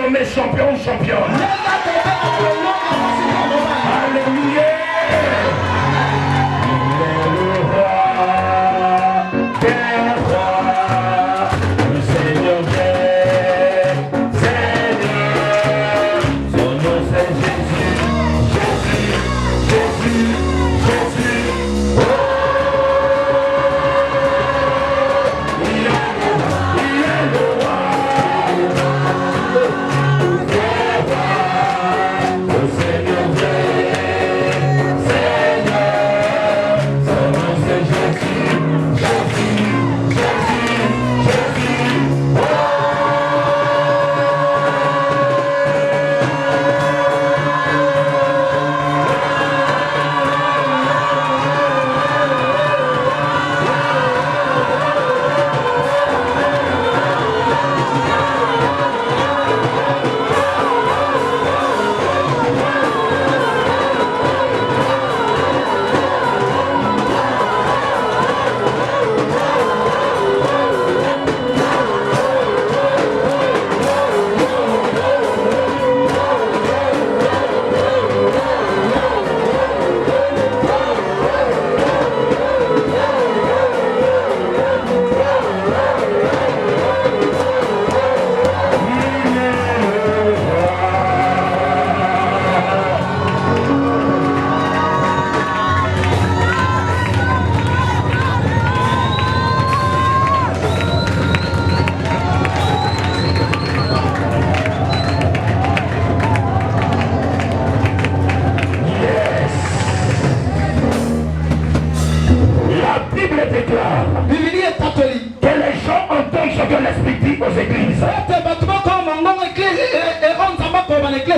nommé champion ou championne. Alléluia.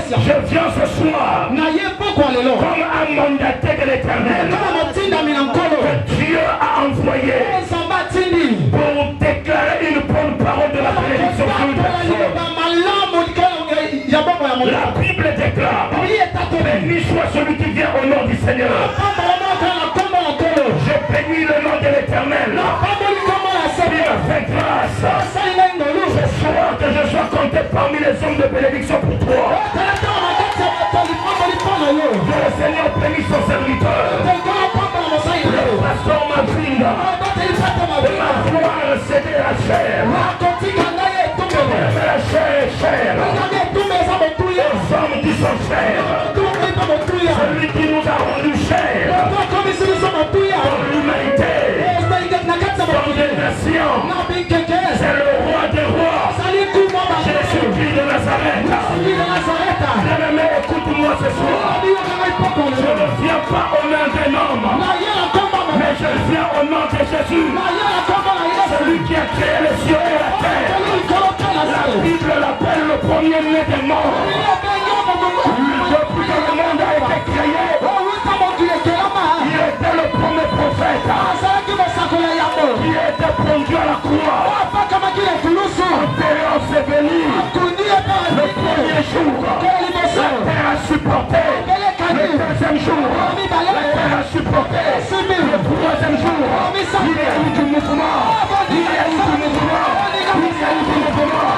Je viens ce soir comme un mandaté de l'Éternel que Dieu a envoyé pour déclarer une bonne parole de la bénédiction sur une personne. La Bible déclare: béni soit celui qui vient au nom du Seigneur. Je bénis le nom de l'Éternel. Il me fait grâce ce soir que je sois compté parmi les hommes de bénédiction pour toi. Que le Seigneur bénisse son serviteur. Le pasteur Mavinda de ma gloire céder la chair. Que la chair est chère aux hommes qui sont chers. Celui qui nous a rendu chers dans l'humanité, dans les nations. C'est le roi des rois, Jésus-Christ de Nazareth. Bien-aimé, écoute-moi ce soir. Je ne viens pas au nom d'un homme, mais je viens au nom de Jésus, celui qui a créé les cieux et la terre. La Bible l'appelle le premier-né des morts. Depuis que le monde a été créé, il était le premier prophète qui était pendu à la croix. Enterré, enseveli. Le premier jour, la terre a supporté. Le deuxième jour, la terre a supporté. Le troisième jour, il y a eu du mouvement. Il y a eu du mouvement. Il y a eu du mouvement.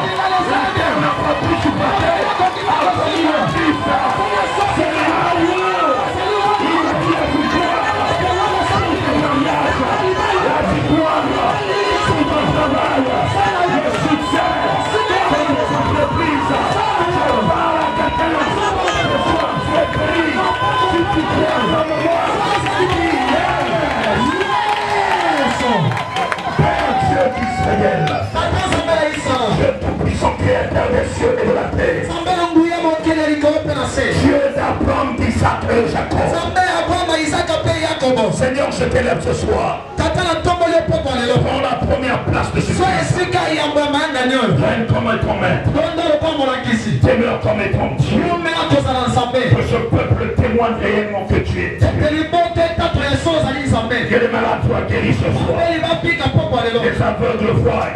La terre n'a pas pu supporter. C'est le Christ. C'est le Amour. Il y a du pouvoir. La victoire. C'est ton travail. Le succès. C'est les entreprises. Je parle à quelqu'un. Ce soir, tu es béni. Si tu crois comme moi, Père Dieu d'Israël, Dieu tout-puissant, créateur des cieux et de la terre, Dieu d'Abraham, d'Isaac et de Jacob. Seigneur, je t'élève ce soir. Prends la première place de Jésus. Règne comme ton maître. Demeure comme ton Dieu. Que ce peuple témoigne réellement que tu es Dieu. Que les malades soient guéris ce soir. Les aveugles voient.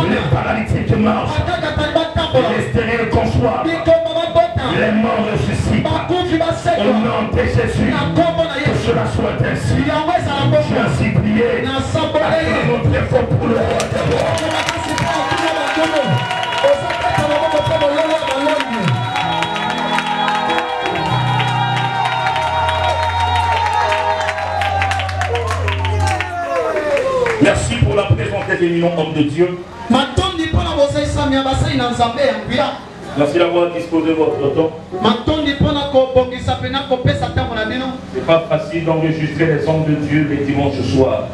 Les paralytiques marchent. Les stériles conçoivent. Les morts ressuscitent. Au nom de Jésus. Que cela soit ainsi. J'ai ainsi prié. Acclamons très fort pour le roi des rois. éminent homme de Dieu. Merci d'avoir disposé votre temps. C'est pas facile d'enregistrer les hommes de Dieu les dimanches soirs.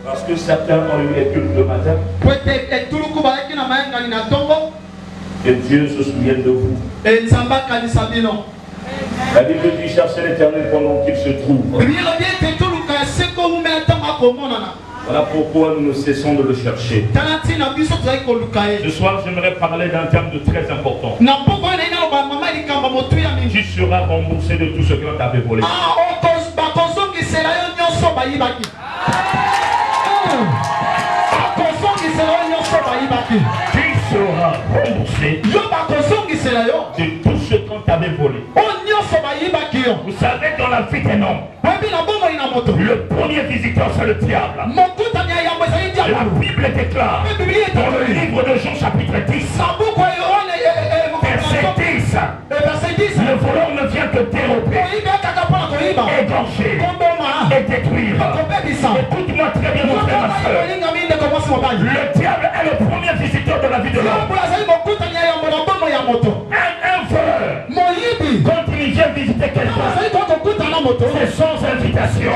Parce que certains ont eu les cultes le matin. Que Dieu se souvienne de vous. La Bible dit chercher l'Éternel pendant qu'il se trouve. Voilà pourquoi nous ne cessons de le chercher. Ce soir, j'aimerais parler d'un terme de très important. Tu seras remboursé de tout ce que tu avais volé. Tu seras remboursé de tout ce qu'on t'avait volé. Vous savez, dans la vie d'un homme, le premier visiteur, c'est le diable. La Bible déclare dans le livre de Jean chapitre 10, verset 10, le voleur ne vient que dérober, égorger et détruire. Écoute-moi très bien, mon frère, ma soeur. Le diable est le premier visiteur de la vie de l'homme. Un voleur, quand il vient visiter quelqu'un, c'est sans invitation.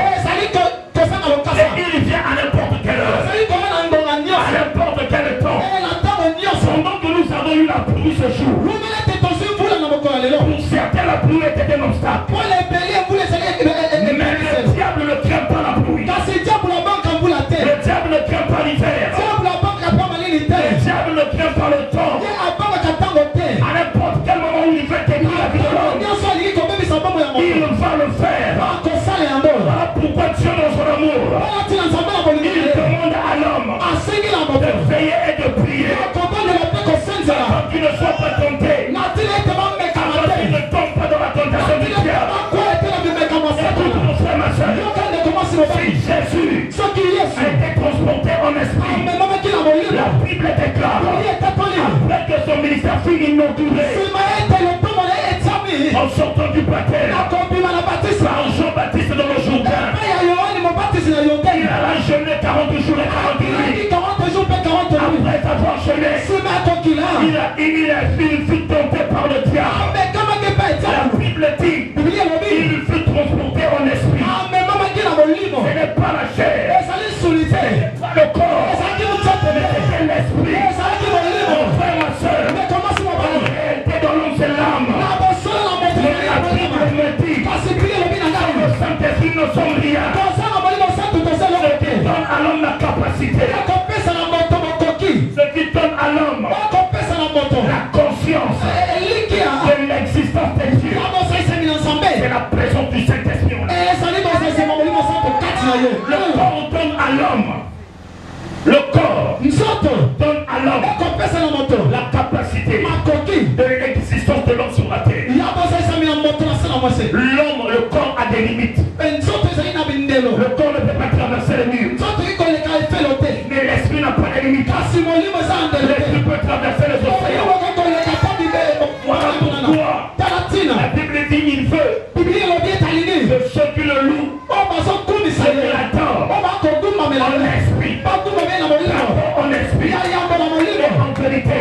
Et il vient à n'importe quelle heure, à n'importe quel temps. Pendant que nous avons eu la pluie ce jour, pour certains la pluie était un obstacle. Mais le diable ne craint pas la pluie. Le diable ne craint pas l'hiver. Le diable ne craint pas le temps. À n'importe quel moment où il veut détruire la vie de l'homme, il va le faire. Voilà pourquoi Dieu dans son amour, il demande à l'homme de veiller et de prier. Afin qu'il ne soit pas tenté. Afin qu'il ne tombe pas dans la tentation du diable. Écoute mon frère, ma soeur. Si Jésus a été transporté en esprit, la Bible déclare, après que son ministère fut inauguré, en sortant du baptême, par Jean-Baptiste dans le Jourdain, il a jeûné 40 jours et 40 nuits. Après avoir jeûné, il fut tenté par le diable. La Bible dit, il fut transporté en esprit. Ce n'est pas la chair, ce n'est pas le corps, mais c'est l'esprit. Mon frère, ma soeur, en réalité dans l'homme c'est l'âme. Mais la Bible me dit, le Saint-Esprit ne sont rien. Ce qui donne à l'homme la capacité, ce qui donne à l'homme la conscience de l'existence de Dieu, c'est la présence du Saint-Esprit. Le corps donne à l'homme. Le corps donne à l'homme la capacité de l'existence de l'homme sur la terre. L'homme, le corps a des limites. Le corps ne peut pas traverser les murs. Mais l'esprit n'a pas de limites. L'esprit peut traverser les océans. Voilà pourquoi la Bible dit il veut que ceux qui le louent, ceux qui l'adorent, en esprit, en esprit, et en vérité.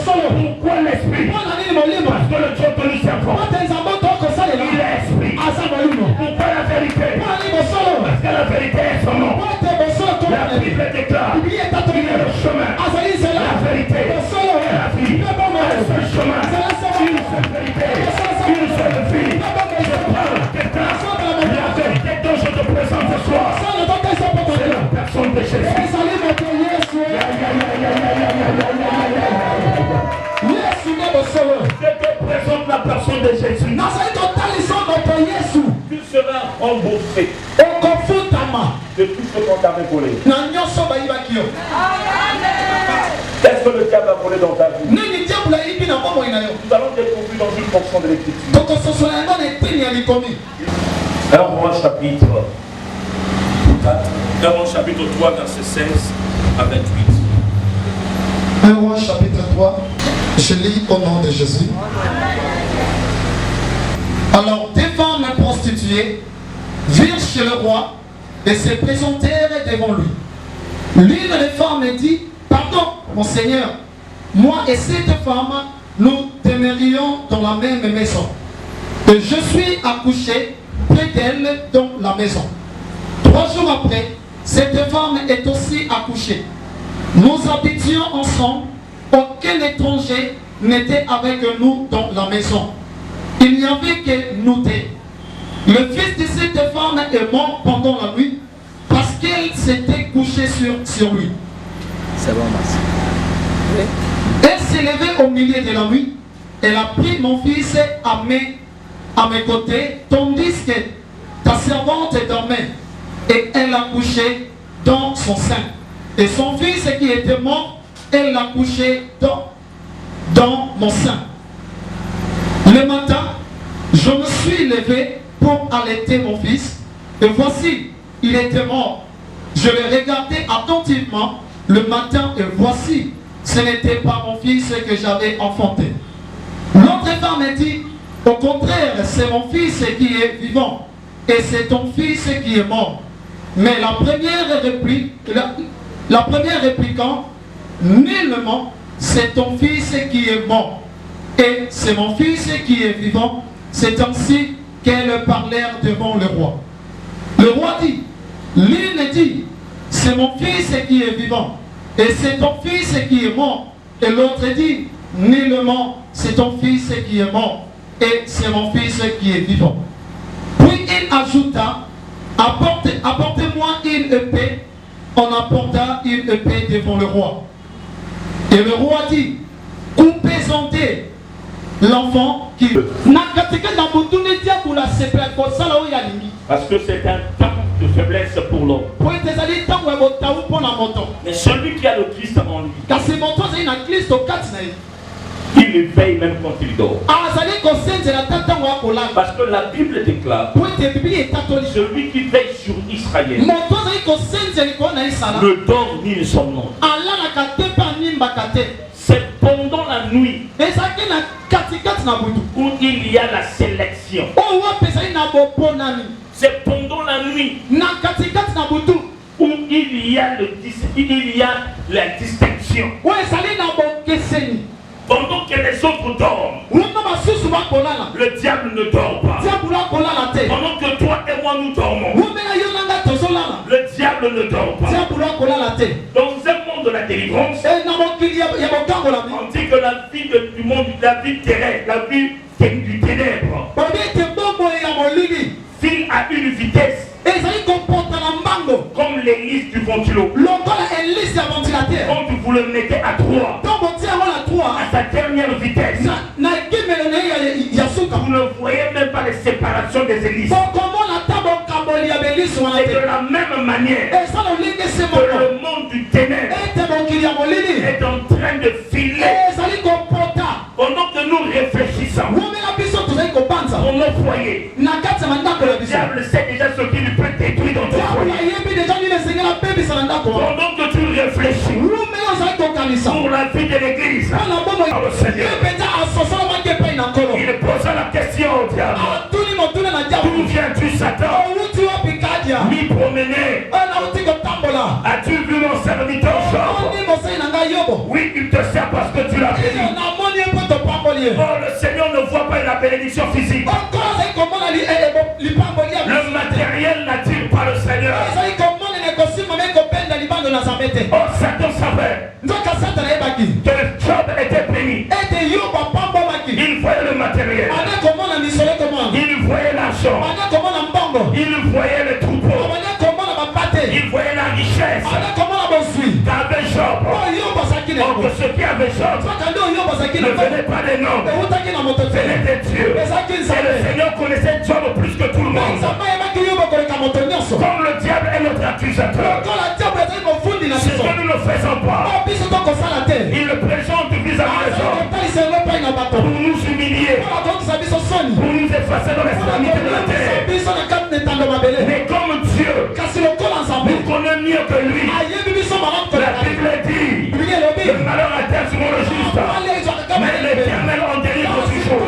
Pourquoi l'esprit? Parce que le Dieu que nous servons, il est esprit. Pourquoi la vérité? Parce que la vérité est son nom. La Bible déclare qu'il est le chemin, la vérité et la vie. Un seul chemin, une seule vérité, une seule vie. Je parle à quelqu'un. La vérité dont je te présente ce soir, c'est la personne de Jésus. Je te présente la personne de Jésus. Tu seras remboursé de tout ce qu'on t'avait volé. Qu'est-ce que le diable a volé dans ta vie? Nous allons découvrir dans une portion de l'Écriture. 1 Roi chapitre 3, verset 16 à 28. 1 Roi chapitre 3, je lis au nom de Jésus. Alors, des femmes prostituées virent chez le roi et se présentèrent devant lui. L'une des femmes dit, pardon, mon Seigneur, moi et cette femme, nous demeurions dans la même maison. Et je suis accouché près d'elle dans la maison. 3 jours après, cette femme est aussi accouchée. Nous habitions ensemble, aucun étranger n'était avec nous dans la maison. Il n'y avait que nous deux. Le fils de cette femme est mort pendant la nuit parce qu'elle s'était couchée sur lui. C'est bon, merci. Oui. Elle s'est levée au milieu de la nuit. Elle a pris mon fils à mes côtés, tandis que ta servante dormait. Et elle l'a couché dans son sein. Et son fils qui était mort, elle l'a couché dans mon sein. Le matin, je me suis levé pour allaiter mon fils. Et voici, il était mort. Je l'ai regardé attentivement le matin et voici, ce n'était pas mon fils que j'avais enfanté. L'autre femme dit, au contraire, c'est mon fils qui est vivant et c'est ton fils qui est mort. Mais la première répliquant, nullement, c'est ton fils qui est mort et c'est mon fils qui est vivant. C'est ainsi qu'elles parlèrent devant le roi. Le roi dit, l'une dit, c'est mon fils qui est vivant et c'est ton fils qui est mort. Et l'autre dit, nullement, c'est ton fils qui est mort et c'est mon fils qui est vivant. Puis il ajouta, apportez-moi une épée. On apporta une épée devant le roi. Et le roi dit, coupez-en l'enfant qui... Parce que c'est un temps de faiblesse pour l'homme. Mais celui qui a le Christ en lui, il veille même quand il dort. Parce que la Bible déclare, celui qui veille sur Israël ne dort ni ne somnole. C'est pendant la nuit où il y a la sélection. C'est pendant la nuit où il y a la distinction. Pendant que les autres dorment, le diable ne dort pas. Pendant que toi et moi nous dormons, le diable ne dort pas. Dans un monde de la délivrance, on dit que la vie du monde, la vie terrestre, la vie du ténèbre, file à une vitesse comme l'hélice du ventilo. Quand vous le mettez à 3, à sa dernière vitesse, vous ne voyez même pas les séparations des hélices. Et de la même manière que le monde du ténèbre est en train de filer pendant que nous réfléchissons pour nos foyers. Le diable sait déjà ce qu'il peut détruire dans ton foyer. Pendant que tu réfléchis pour la vie de l'église, le Seigneur, il posa la question au diable. D'où viens-tu, Satan? M'y promener. As-tu vu mon serviteur Job? Oui, il te sert parce que tu l'as béni. Oh, le Seigneur ne voit pas la bénédiction physique. Le matériel n'attire pas le Seigneur. Oh, Satan savait que Job était béni. Il voyait le matériel. Il voyait l'argent. Il voyait le troupeau. Il voyait la richesse qu'avait Job. Oh, que ceux qui avaient Job ne venaient pas des noms, venaient des dieux. Et le Seigneur connaissait Job plus que tout le monde. Comme le diable est notre accusateur, c'est ce que nous ne faisons pas. Il le présente vis-à-vis des hommes pour nous humilier, pour nous effacer dans l'extrémité de la terre. Mais comme Dieu nous connaît mieux que lui, la Bible dit, le malheur atteint sur le juste, mais l'Éternel en délivre toujours.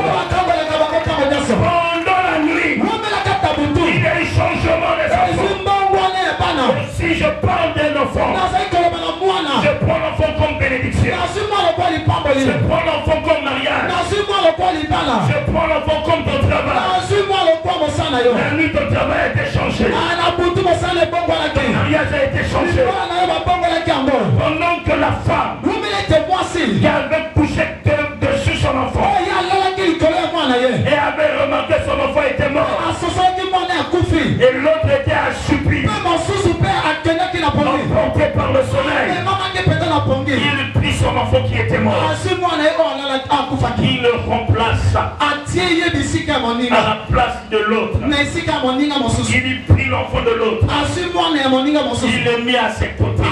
Pendant la nuit, il y a eu changement des enfants. Je prends l'enfant comme mariage. Je prends l'enfant comme ton travail. La nuit, ton travail a été changé. Ton mariage a été changé. Pendant que la femme qui avait couché dessus son enfant et avait remarqué son enfant était mort et l'autre était assoupi, emporté par le soleil, il prit son enfant qui était mort, il le remplace à la place de l'autre. Il prit l'enfant de l'autre, il le mit à ses côtés,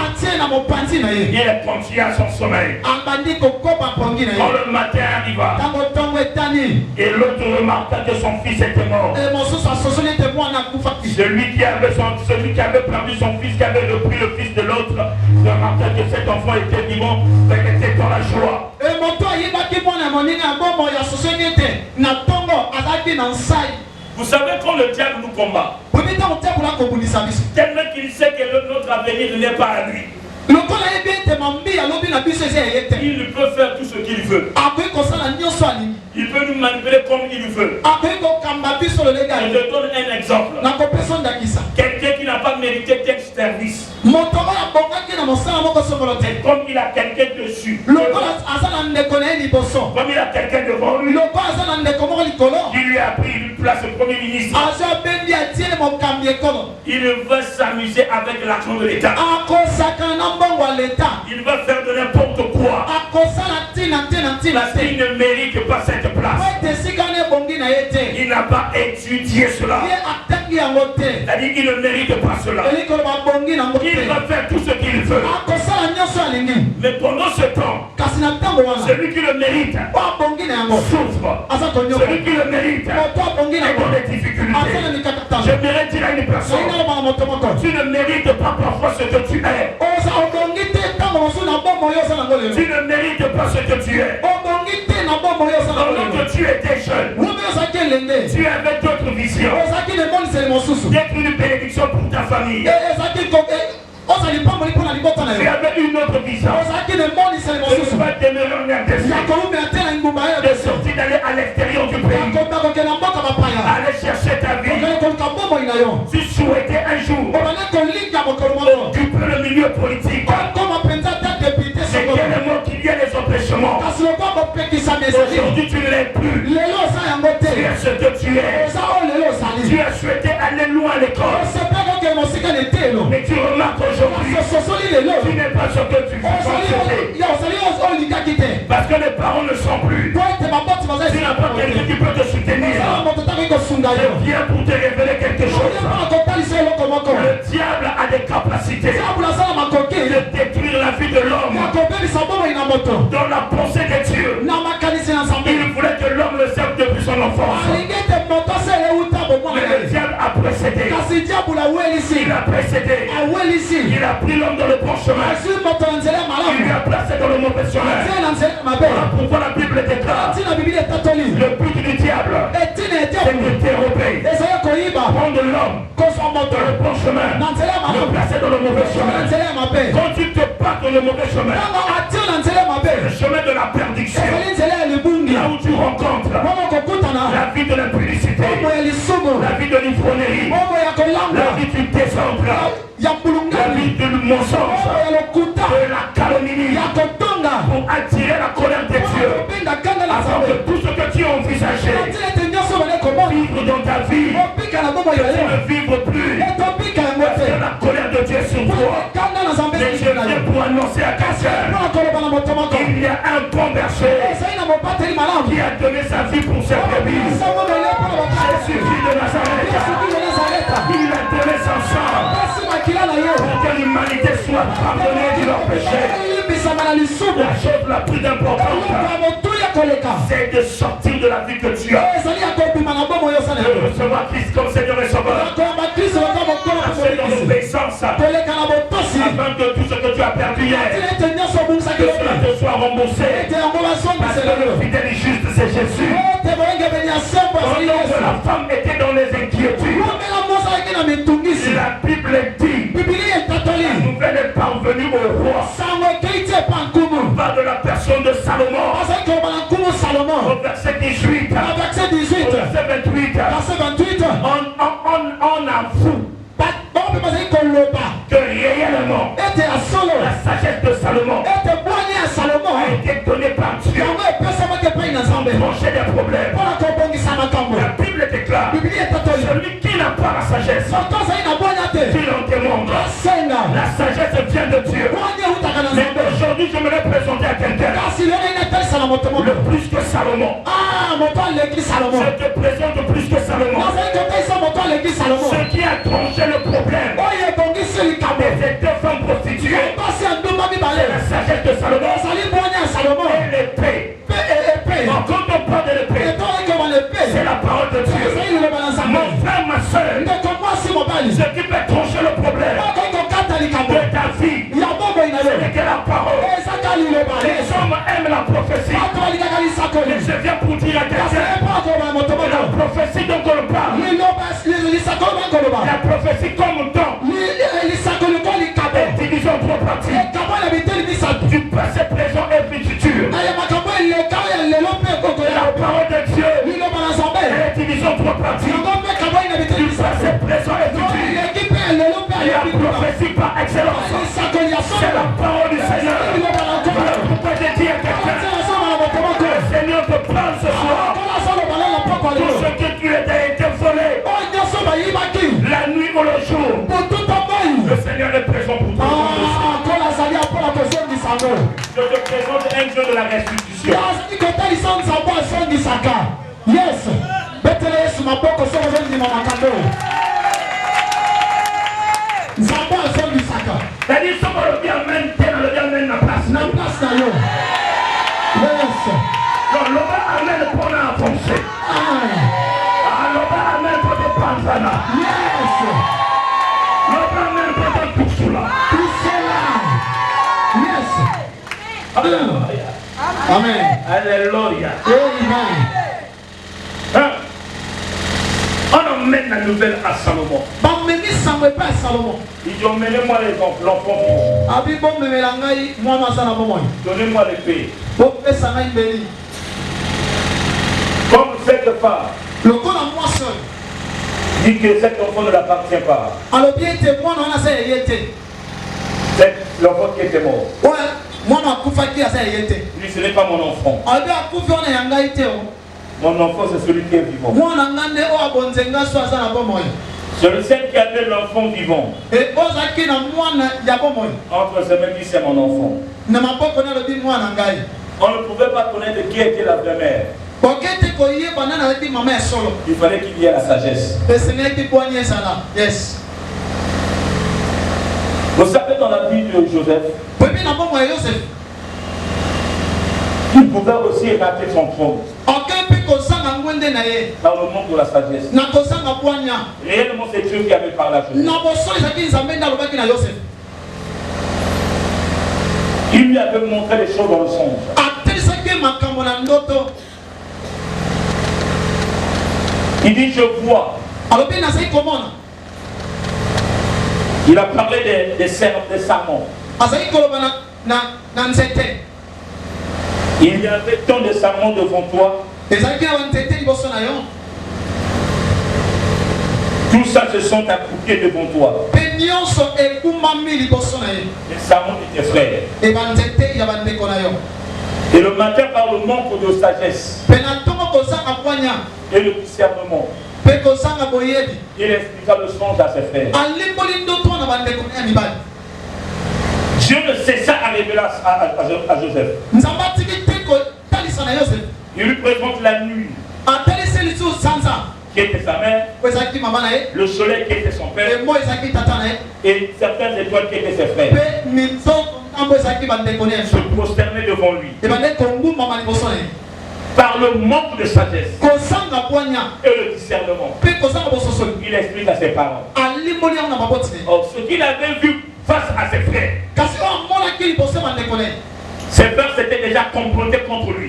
il a continué à son sommeil. Quand le matin arriva et l'autre remarqua que son fils était mort, celui qui avait perdu son fils, qui avait repris le fils de l'autre, remarqua que cet enfant était vivant, mais était dans la joie. Vous savez quand le diable nous combat, tellement qu'il sait que notre avenir n'est pas à lui. Il peut faire tout ce qu'il veut. Il peut nous manipuler comme il veut. Je te donne un exemple. Quelqu'un qui n'a pas mérité tel service. Comme il a quelqu'un dessus. Comme il a quelqu'un devant lui. Qui lui a pris une place au Premier ministre. Il veut s'amuser avec l'argent de l'État. Il va faire de n'importe quoi. Parce qu'il ne mérite pas cette place. Il n'a pas étudié cela. C'est-à-dire qu'il ne mérite pas cela. Il va faire tout ce qu'il veut. Mais pendant ce temps, celui qui le mérite souffre. Celui qui le mérite est dans des difficultés. J'aimerais dire à une personne, tu ne mérites pas parfois ce que tu es. Tu ne mérites pas ce que tu es. Pendant que tu étais jeune, tu avais d'autres visions. D'être une bénédiction pour ta famille. Tu avais une autre vision. Tu ne vas demeurer en RDC. De sortir d'aller à l'extérieur du pays. Aller chercher ta vie. Tu souhaitais un jour occuper le milieu politique. C'est tellement qu'il y a des empêchements. Aujourd'hui tu ne l'es plus. Tu es ce que tu es. Tu as souhaité aller loin à l'école. Mais tu remarques aujourd'hui, tu n'es pas ce que tu veux. Parce que les parents ne sont plus. Tu n'as pas quelqu'un qui peut te soutenir. Je viens pour te révéler quelque chose. Le diable a des capacités de détruire la vie de l'homme. Dans la pensée de Dieu, il voulait que l'homme le serve depuis son enfance. Mais le diable a précédé. Il a précédé. Il a pris l'homme dans le bon chemin. Il lui a placé dans le mauvais chemin. Voilà pourquoi la Bible déclare le but du diable, c'est de dérober, prendre l'homme dans le bon chemin, le placer dans le mauvais chemin. Quand tu te bats dans le mauvais chemin, le chemin de la perdition, là où tu rencontres la vie de l'impudicité, la vie de l'ivrognerie, la vie du désordre, la vie du mensonge, de la calomnie, pour attirer la colère de Dieu, afin que tout ce que tu as envisagé vivre dans ta vie, tu ne vivres plus, parce que la colère de Dieu est sur toi. Mais je viens pour annoncer à quelqu'un qu'il y a un bon berger qui a donné sa vie pour ses brebis. Jésus-Christ de Nazareth, il a donné son sang pour que l'humanité soit pardonnée de leurs péchés. La chose la plus importante, c'est de sortir de la vie que tu as, de recevoir Christ comme Seigneur et Sauveur, marcher dans l'obéissance, afin que tout ce que tu as perdu hier, que cela te soit remboursé, parce que le fidèle et juste c'est Jésus. Pendant que la femme était dans les inquiétudes, la Bible dit, la nouvelle est parvenue au roi, pas de la verset 28, on avoue que réellement la sagesse de Salomon a été donnée par Dieu pour trancher des problèmes. La Bible déclare, celui qui n'a pas la sagesse, qu'il en demande. La sagesse vient de Dieu. Mais aujourd'hui, je me l'ai présenté à quelqu'un. Le plus que Salomon. Je te présente plus que Salomon. Ce qui a tranché le problème des deux femmes prostituées, c'est la sagesse de Salomon. Et l'épée. Quand on parle de l'épée, c'est la parole de Dieu. Mon frère, ma soeur, ce qui peut trancher le problème de ta vie, c'est que la parole. Les hommes aiment la prophétie. Mais je viens pour dire à quelqu'un, la prophétie dont on parle, la prophétie comme don, est divisée en trois parties. Du passé, présent et futur. La parole de Dieu est divisée en trois parties. Du passé, présent et futur. La prophétie par excellence, c'est la parole du Seigneur. Voilà pourquoi je dis à quelqu'un, le Seigneur te parle ce soir. Tout ce que tu as été volé, la nuit ou le jour, le Seigneur est présent pour toi. Je te présente un Dieu de la restitution. Yes. Betele Yesu maboko sema zendi mama kando. Nzambo azongi saka. C'est-à-dire ce qu'on le dit amène, le dit amène la place. Na place na yo. Yes. Non, l'homme amène pour l'enfoncer. L'homme amène pour te prendre là. Yes. L'homme amène pour te pousser là. Yes. Alléluia. Amen. Alléluia. Amen. On emmène la nouvelle à Salomon. Il dit emmenez-moi l'enfant vivant. Donnez-moi l'épée. Comme cette femme dit que cet enfant ne l'appartient pas. C'est l'enfant qui était mort. Lui, ce n'est pas mon enfant. Mon enfant, c'est celui qui est vivant. C'est le seul qui appelle l'enfant vivant. Entre ses mains, c'est mon enfant. On ne pouvait pas connaître qui était la vraie mère. Il fallait qu'il y ait la sagesse. Vous savez, dans la vie de Joseph, il pouvait aussi rater son trône. Dans le monde de la sagesse. Réellement, c'est Dieu qui avait parlé à Joseph. Il lui avait montré les choses dans le songe. Il dit, je vois. Il a parlé des sermons. Il y avait tant de sermons devant toi. Tout ça se sont accroupis devant toi. Les sermons de tes frères. Et le matin, par le manque de sagesse et le discernement, il expliqua le songe à ses frères. Dieu ne cessa à révéler à Joseph. Il lui présente la nuit qui était sa mère, le soleil qui était son père et certaines étoiles qui étaient ses frères. Se prosterner devant lui. Par le manque de sagesse et le discernement, il explique à ses parents. Or, ce qu'il avait vu face à ses frères, ses frères s'étaient déjà complotés contre lui.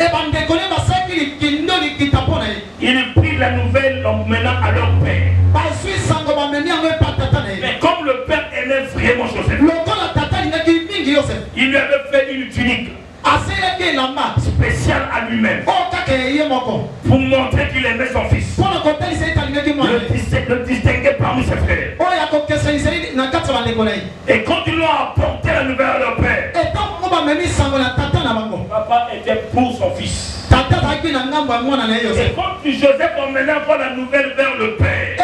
Il prit la nouvelle en menant à leur père. Mais comme le père aimait vraiment Joseph, il lui avait fait une tunique spéciale à lui-même pour montrer qu'il aimait son fils. parmi ses frères. Et quand ils l'ont apporté la nouvelle à leur père, papa était pour son fils. Et quand Joseph emmenait encore la nouvelle vers le père,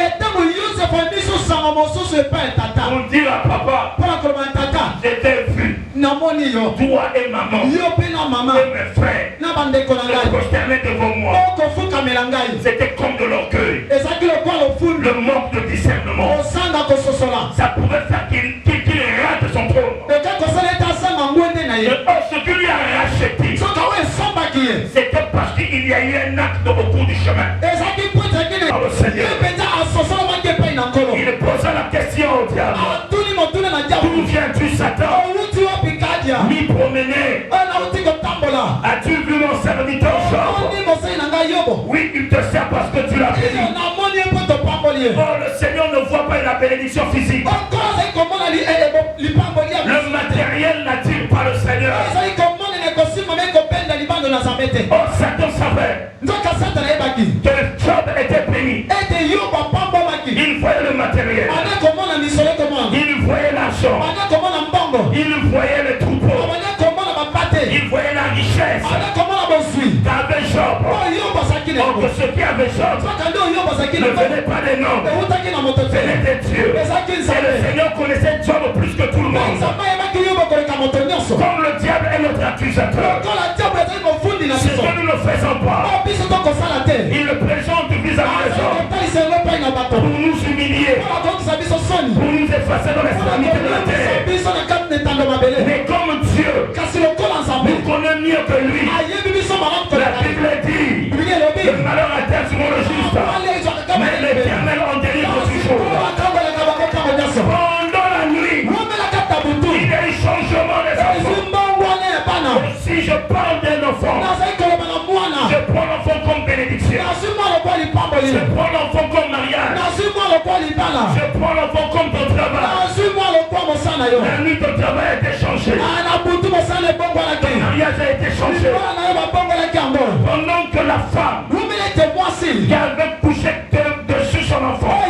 on dit à papa, j'étais vu, toi et maman, et mes frères, se prosterner devant moi. C'était comme de l'orgueil, le manque de discernement. Ça pouvait faire qu'il rate son trône. Et ce qui lui a racheté, c'était parce qu'il y a eu un acte au cours du chemin. Par le Seigneur. Il posa la question au diable. D'où viens-tu, Satan? M'y promener. As-tu vu mon serviteur Job? Oui, il te sert parce que tu l'as béni. Oh, le Seigneur ne voit pas la bénédiction physique. Le matériel n'attire pas le Seigneur. Oh, Satan savait que Job était béni. Il voyait le matériel. Il voyait l'argent. Il voyait le troupeau. Il voyait la richesse qu'avait Job. Oh, que ce qui avait Job ne venait pas des noms, venait des dieux. Et le Seigneur connaissait Job plus que tout le monde. Comme le diable est notre accusateur, c'est ce que nous ne faisons pas. Il le présente vis-à-vis des hommes pour nous humilier, pour nous effacer dans l'extrémité de la terre. Mais comme Dieu nous connaît mieux que lui, la Bible dit, le malheur atteint souvent le juste, mais l'Éternel en délivre toujours. Pendant la nuit, il y a eu changement des enfants. Si je parle d'un enfant, je prends l'enfant comme bénédiction. Je prends l'enfant comme mariage. Je prends l'enfant comme ton travail. La nuit, ton travail a été changé. Ton mariage a été changé. Pendant que la femme qui avait couché dessus son enfant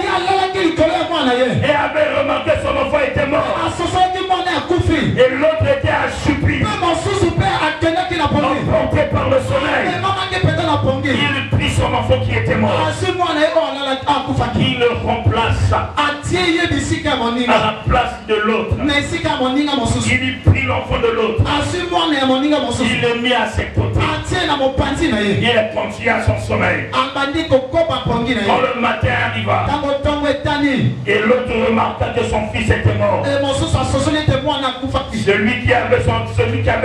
et avait remarqué son enfant était mort, et l'autre était assoupi, emporté par le soleil, il prit son enfant qui était mort, il le remplace à la place de l'autre. Il prit l'enfant de l'autre, il le mit à ses côtés, il est continué à son sommeil. Quand le matin arriva et l'autre remarqua que son fils était mort, celui qui avait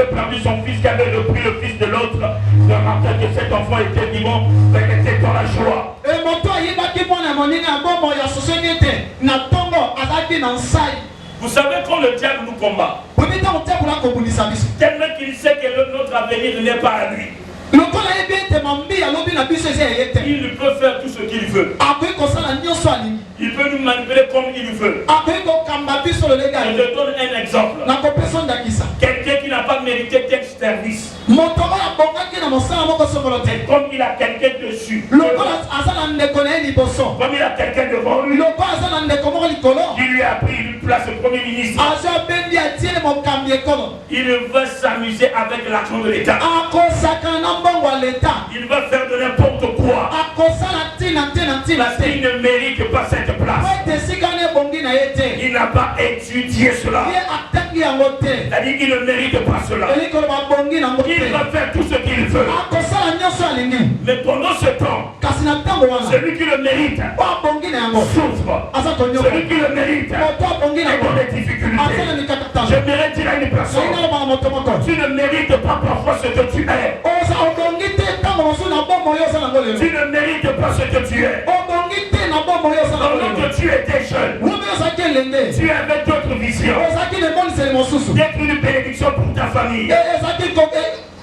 perdu son fils, qui avait repris le fils de l'autre, remarqua que cet enfant était vivant, mais était dans la joie. Vous savez quand le diable nous combat, tellement qu'il sait que notre avenir n'est pas à lui, il peut faire tout ce qu'il veut. Il peut nous manipuler comme il veut. Je te donne un exemple. Quelqu'un qui n'a pas mérité tel service, comme il a quelqu'un dessus, comme il a quelqu'un devant lui, qui lui a pris une place de premier ministre, il va s'amuser avec l'argent de l'État. Il va faire de n'importe quoi parce qu'il ne mérite pas cette place. Il n'a pas étudié cela. C'est-à-dire qu'il ne mérite pas cela. Il va faire tout ce qu'il veut. Mais pendant ce temps, celui qui le mérite souffre. Celui qui le mérite est dans des difficultés. J'aimerais dire à une personne, tu ne mérites pas parfois ce que tu es. Tu ne mérites pas ce que tu es. Pendant que tu étais jeune, tu avais d'autres visions. D'être une bénédiction pour ta famille.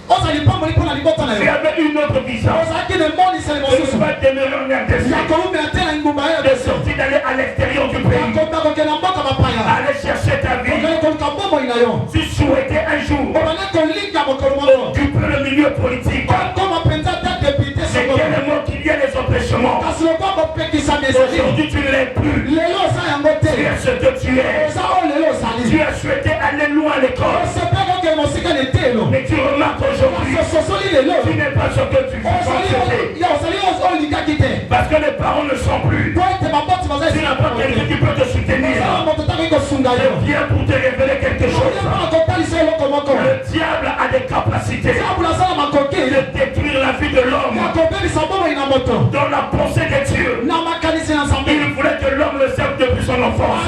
Tu avais une autre vision. Tu ne vas demeurer en RDC. De sortir d'aller à l'extérieur du pays. Aller chercher ta vie. Tu souhaitais un jour occuper le milieu politique. C'est qu'il y a des empêchements. Aujourd'hui tu ne l'es plus. tu es. Tu as souhaité aller loin à l'école. Mais tu remarques aujourd'hui, tu n'es pas ce que tu faisais. Parce que les parents ne sont plus. Tu n'as pas quelqu'un qui peut te soutenir. Je viens pour te révéler quelque chose. Le diable a des capacités de détruire la vie de l'homme dans la pensée de Dieu. Il voulait que l'homme le serve depuis son enfance.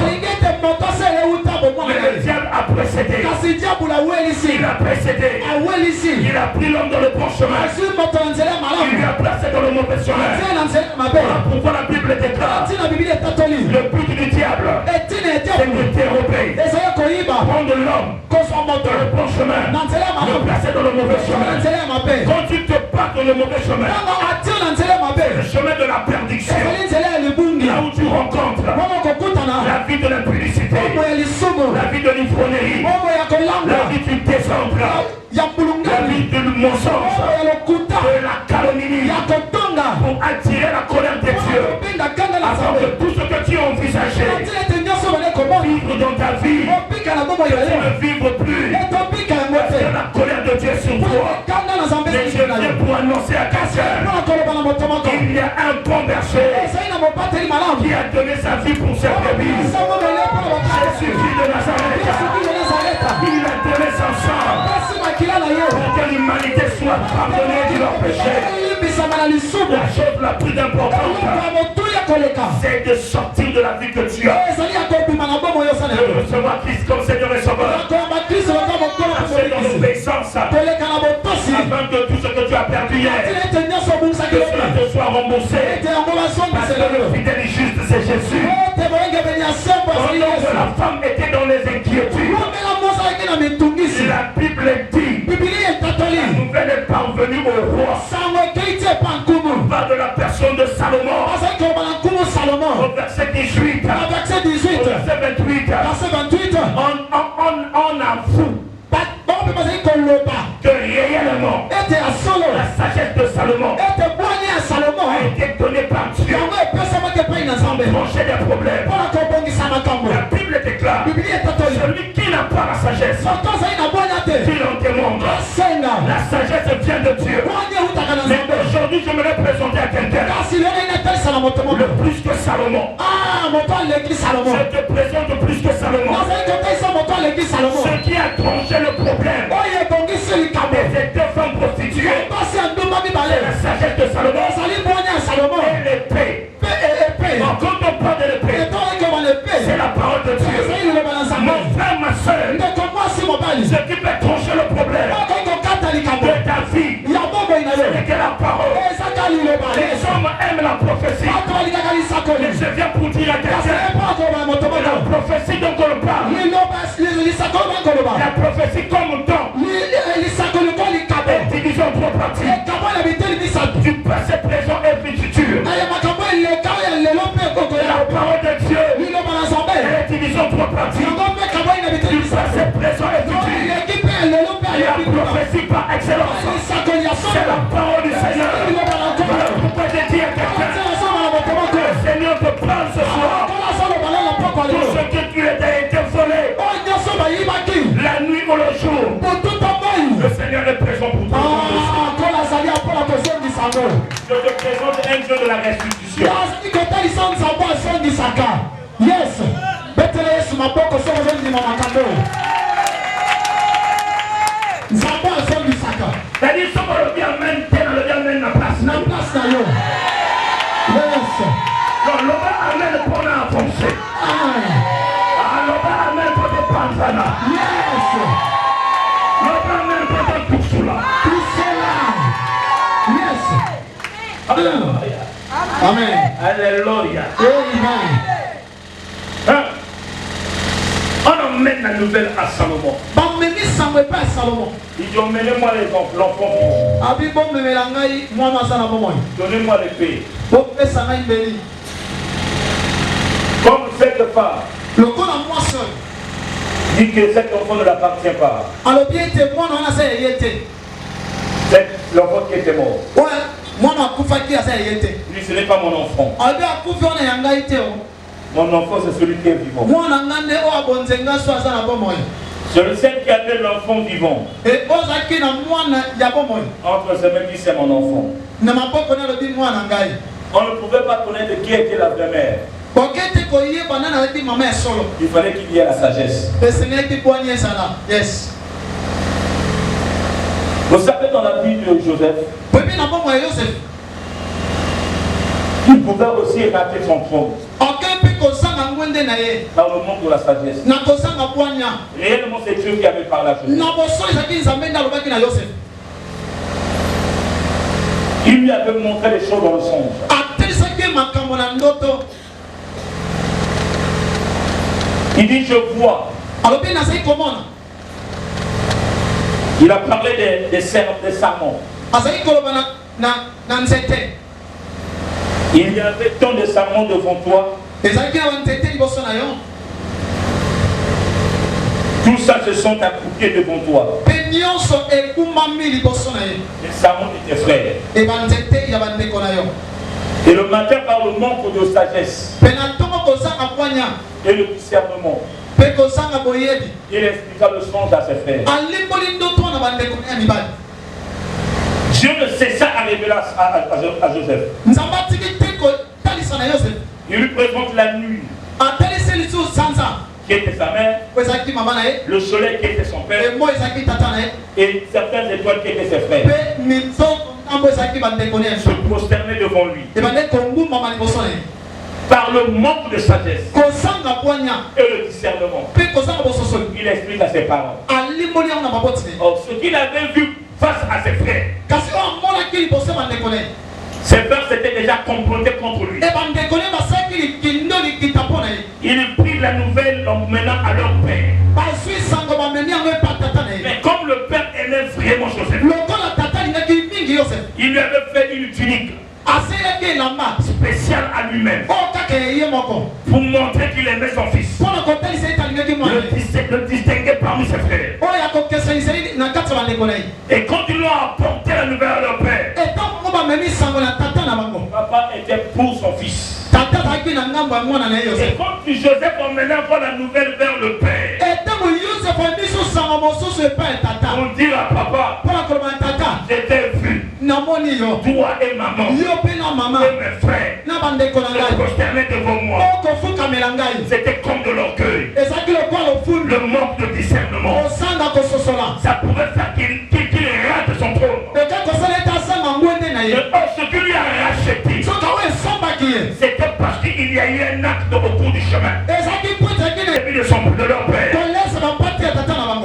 Mais le diable a précédé. Il a précédé. Il a pris l'homme dans le bon chemin. Il lui a placé dans le mauvais chemin. Voilà pourquoi la Bible déclare le but du diable, c'est de dérober, prendre l'homme dans le bon chemin, le placer dans le mauvais chemin. Quand tu te bats dans le mauvais chemin, c'est le chemin de la perdition. Là où tu rencontres la vie de l'impudicité, la vie de l'ivrognerie, la vie du désordre, la vie du mensonge, de la calomnie, pour attirer la colère de Dieu, afin que tout ce que tu as envisagé vivre dans ta vie, tu ne vivre plus, parce que la colère de Dieu est sur toi. Mais je viens pour annoncer à quelqu'un qu'il y a un bon berger qui a donné sa vie pour ses brebis. Jésus de Nazareth, il a donné son sang pour que l'humanité soit pardonnée de leurs péchés. La chose la plus importante, c'est de sortir de la vie que tu as, de recevoir Christ comme Seigneur et Sauveur, marcher dans l'obéissance, afin que tout ce que tu as perdu hier, que cela te soit remboursé, parce que le fidèle et juste c'est Jésus. Pendant que la femme était dans les inquiétudes, la Bible dit, la nouvelle est parvenue au roi. On parle de la personne de Salomon. Au verset 18, au verset 28, on avoue que réellement la sagesse de Salomon a été donnée par Dieu pour trancher des problèmes. La Bible déclare, celui qui n'a pas la sagesse, qu'il en demande. La sagesse vient de Dieu. Mais aujourd'hui, j'aimerais présenter à quelqu'un le plus que Salomon. Je te présente plus que Salomon. Ce qui a tranché le problème de ces deux femmes prostituées, c'est la sagesse de Salomon et l'épée. Quand on parle de l'épée, c'est la parole de Dieu. Mon frère, ma soeur, ce qui peut trancher le problème de ta vie, c'est que la parole. Les hommes aiment la prophétie. Mais je viens pour dire à quelqu'un, la prophétie dont on parle, la prophétie comme temps, est divisée en trois parties. Du passé, présent et futur. La parole de Dieu est divisée en trois parties. Du passé, présent et futur. La prophétie par excellence, c'est la parole du Seigneur. Voilà pourquoi je dis à quelqu'un, le Seigneur te parle ce soir. Tout ce que tu as été volé, la nuit ou le jour, le Seigneur est présent pour toi. Je te présente un Dieu de la restitution. Yes. Betele Yesu maboko soko zendi mama kando. Nzambo azongi saka. C'est-à-dire ce qu'on le dit amène, le dit amène la place. Na place na yo. Yes. Non, l'homme amène pour l'enfoncer. L'homme amène pour te prendre là. Yes. L'homme amène pour te pousser là. Yes. Alléluia. Amen. Alléluia. Amen. On emmène la nouvelle à Salomon. Il dit emmenez-moi l'enfant vivant. Donnez-moi l'épée. Comme cette femme dit que cet enfant ne l'appartient pas. C'est l'enfant qui était mort. Lui, ce n'est pas mon enfant. Mon enfant, c'est celui qui est vivant. C'est le seul qui appelle l'enfant vivant. Entre ses mains, c'est mon enfant. On ne pouvait pas connaître qui était la vraie mère. Il fallait qu'il y ait la sagesse. Yes. Vous savez, dans la vie de Joseph, il pouvait aussi rater son trône. Dans le monde de la sagesse. Réellement, c'est Dieu qui avait parlé à Joseph. Il lui avait montré les choses dans le songe. Il dit, je vois. Il a parlé des sermons. Il y avait tant de sermons devant toi. Tout ça se sont accroupis devant toi. Les sermons de tes frères. Et le matin, par le manque de sagesse et le discernement, il expliqua le songe à ses frères. Dieu ne cessa à révéler à Joseph. Il lui présente la nuit qui était sa mère, le soleil qui était son père et certaines étoiles qui étaient ses frères. Se prosterner devant lui. Par le manque de sagesse et le discernement, il explique à ses parents. Or, ce qu'il avait vu face à ses frères, ses frères s'étaient déjà complotés contre lui. Il prit la nouvelle en menant à leur père. Mais comme le père aimait vraiment Joseph, il lui avait fait une tunique spéciale à lui-même pour montrer qu'il aimait son fils, le distinguer parmi ses frères. Et quand ils l'ont apporté la nouvelle à leur père, papa était pour son fils. Et quand Joseph emmenait encore la nouvelle vers le père, pour dire à papa, j'étais vu, toi et maman, et mes frères, se prosterner devant moi. C'était comme de l'orgueil, le manque de discernement. Ça pouvait faire qu'il rate son trône. Ce qui lui a racheté, c'était parce qu'il y a eu un acte au bout du chemin. De leur père.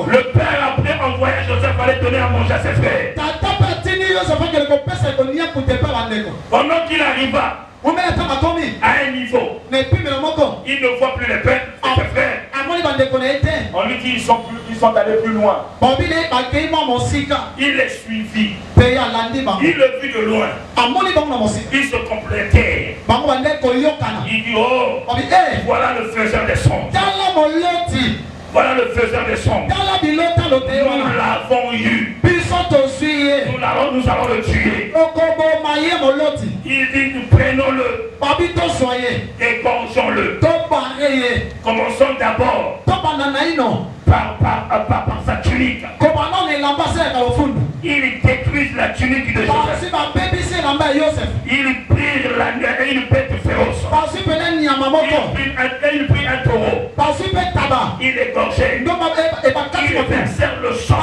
Le père après envoyé Joseph aller donner à manger à ses frères. Pendant qu'il arriva à un niveau, il ne voit plus les pères et ses frères. On lui dit ils sont allés plus loin. Il les suivit. Il le vit de loin. Il se complétait. Il dit oh, voilà le faiseur des songes. Voilà le faiseur des songes. Nous l'avons eu. Nous allons le tuer. Il dit nous prenons-le. Égorgeons-le. Commençons d'abord par sa tunique. Il détruit la tunique de Joseph. Il prit une bête féroce. Il prit un taureau. Il égorgeait. Il versait le sang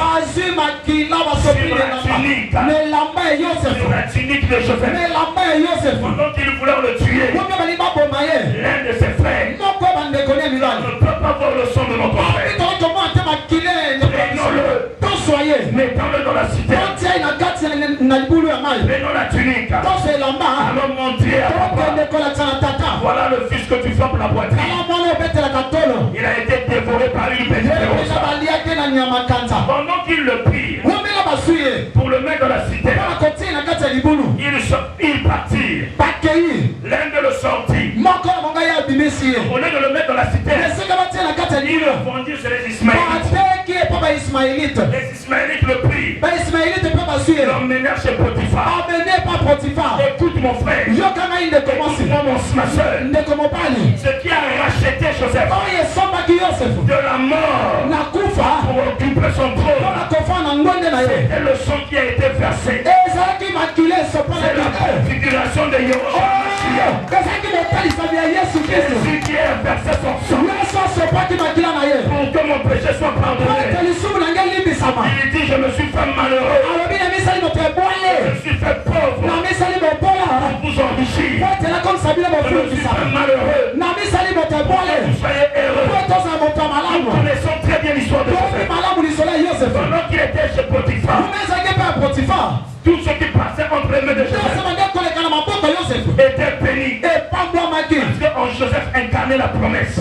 sur la tunique de Joseph. Pendant qu'il voulait le tuer, l'un de ses frères ne peut pas voir le sang de notre frère. Prenons-le, mettons-le dans la cité. Prenons la tunique. Allons montrer à papa. Voilà le fils que tu frappes la poitrine. Il a été dévoré par une bête féroce. Pendant qu'il le prit pour le mettre dans la cité, il partit. L'un de le sortit. Au lieu de le mettre dans la cité, il le vendit chez les Ismaélites. Les Ismaélites le prirent. L'emmenèrent chez Potiphar. Écoute mon frère. Écoute-moi ma soeur. Ce qui a Joseph de la mort pour occuper son trône. C'était le sang qui a été versé. C'est la configuration de Yahushua. Jésus qui a versé son sang pour que mon péché soit pardonné. Il dit, je me suis fait malheureux. Je me suis fait pauvre pour vous enrichir. Je me suis fait malheureux pour que vous soyez heureux. Nous connaissons très bien l'histoire de Joseph. Pendant qu'il était chez Potiphar, tout ce qui passait entre les mains de Joseph était béni. Parce qu'en Joseph incarnait la promesse.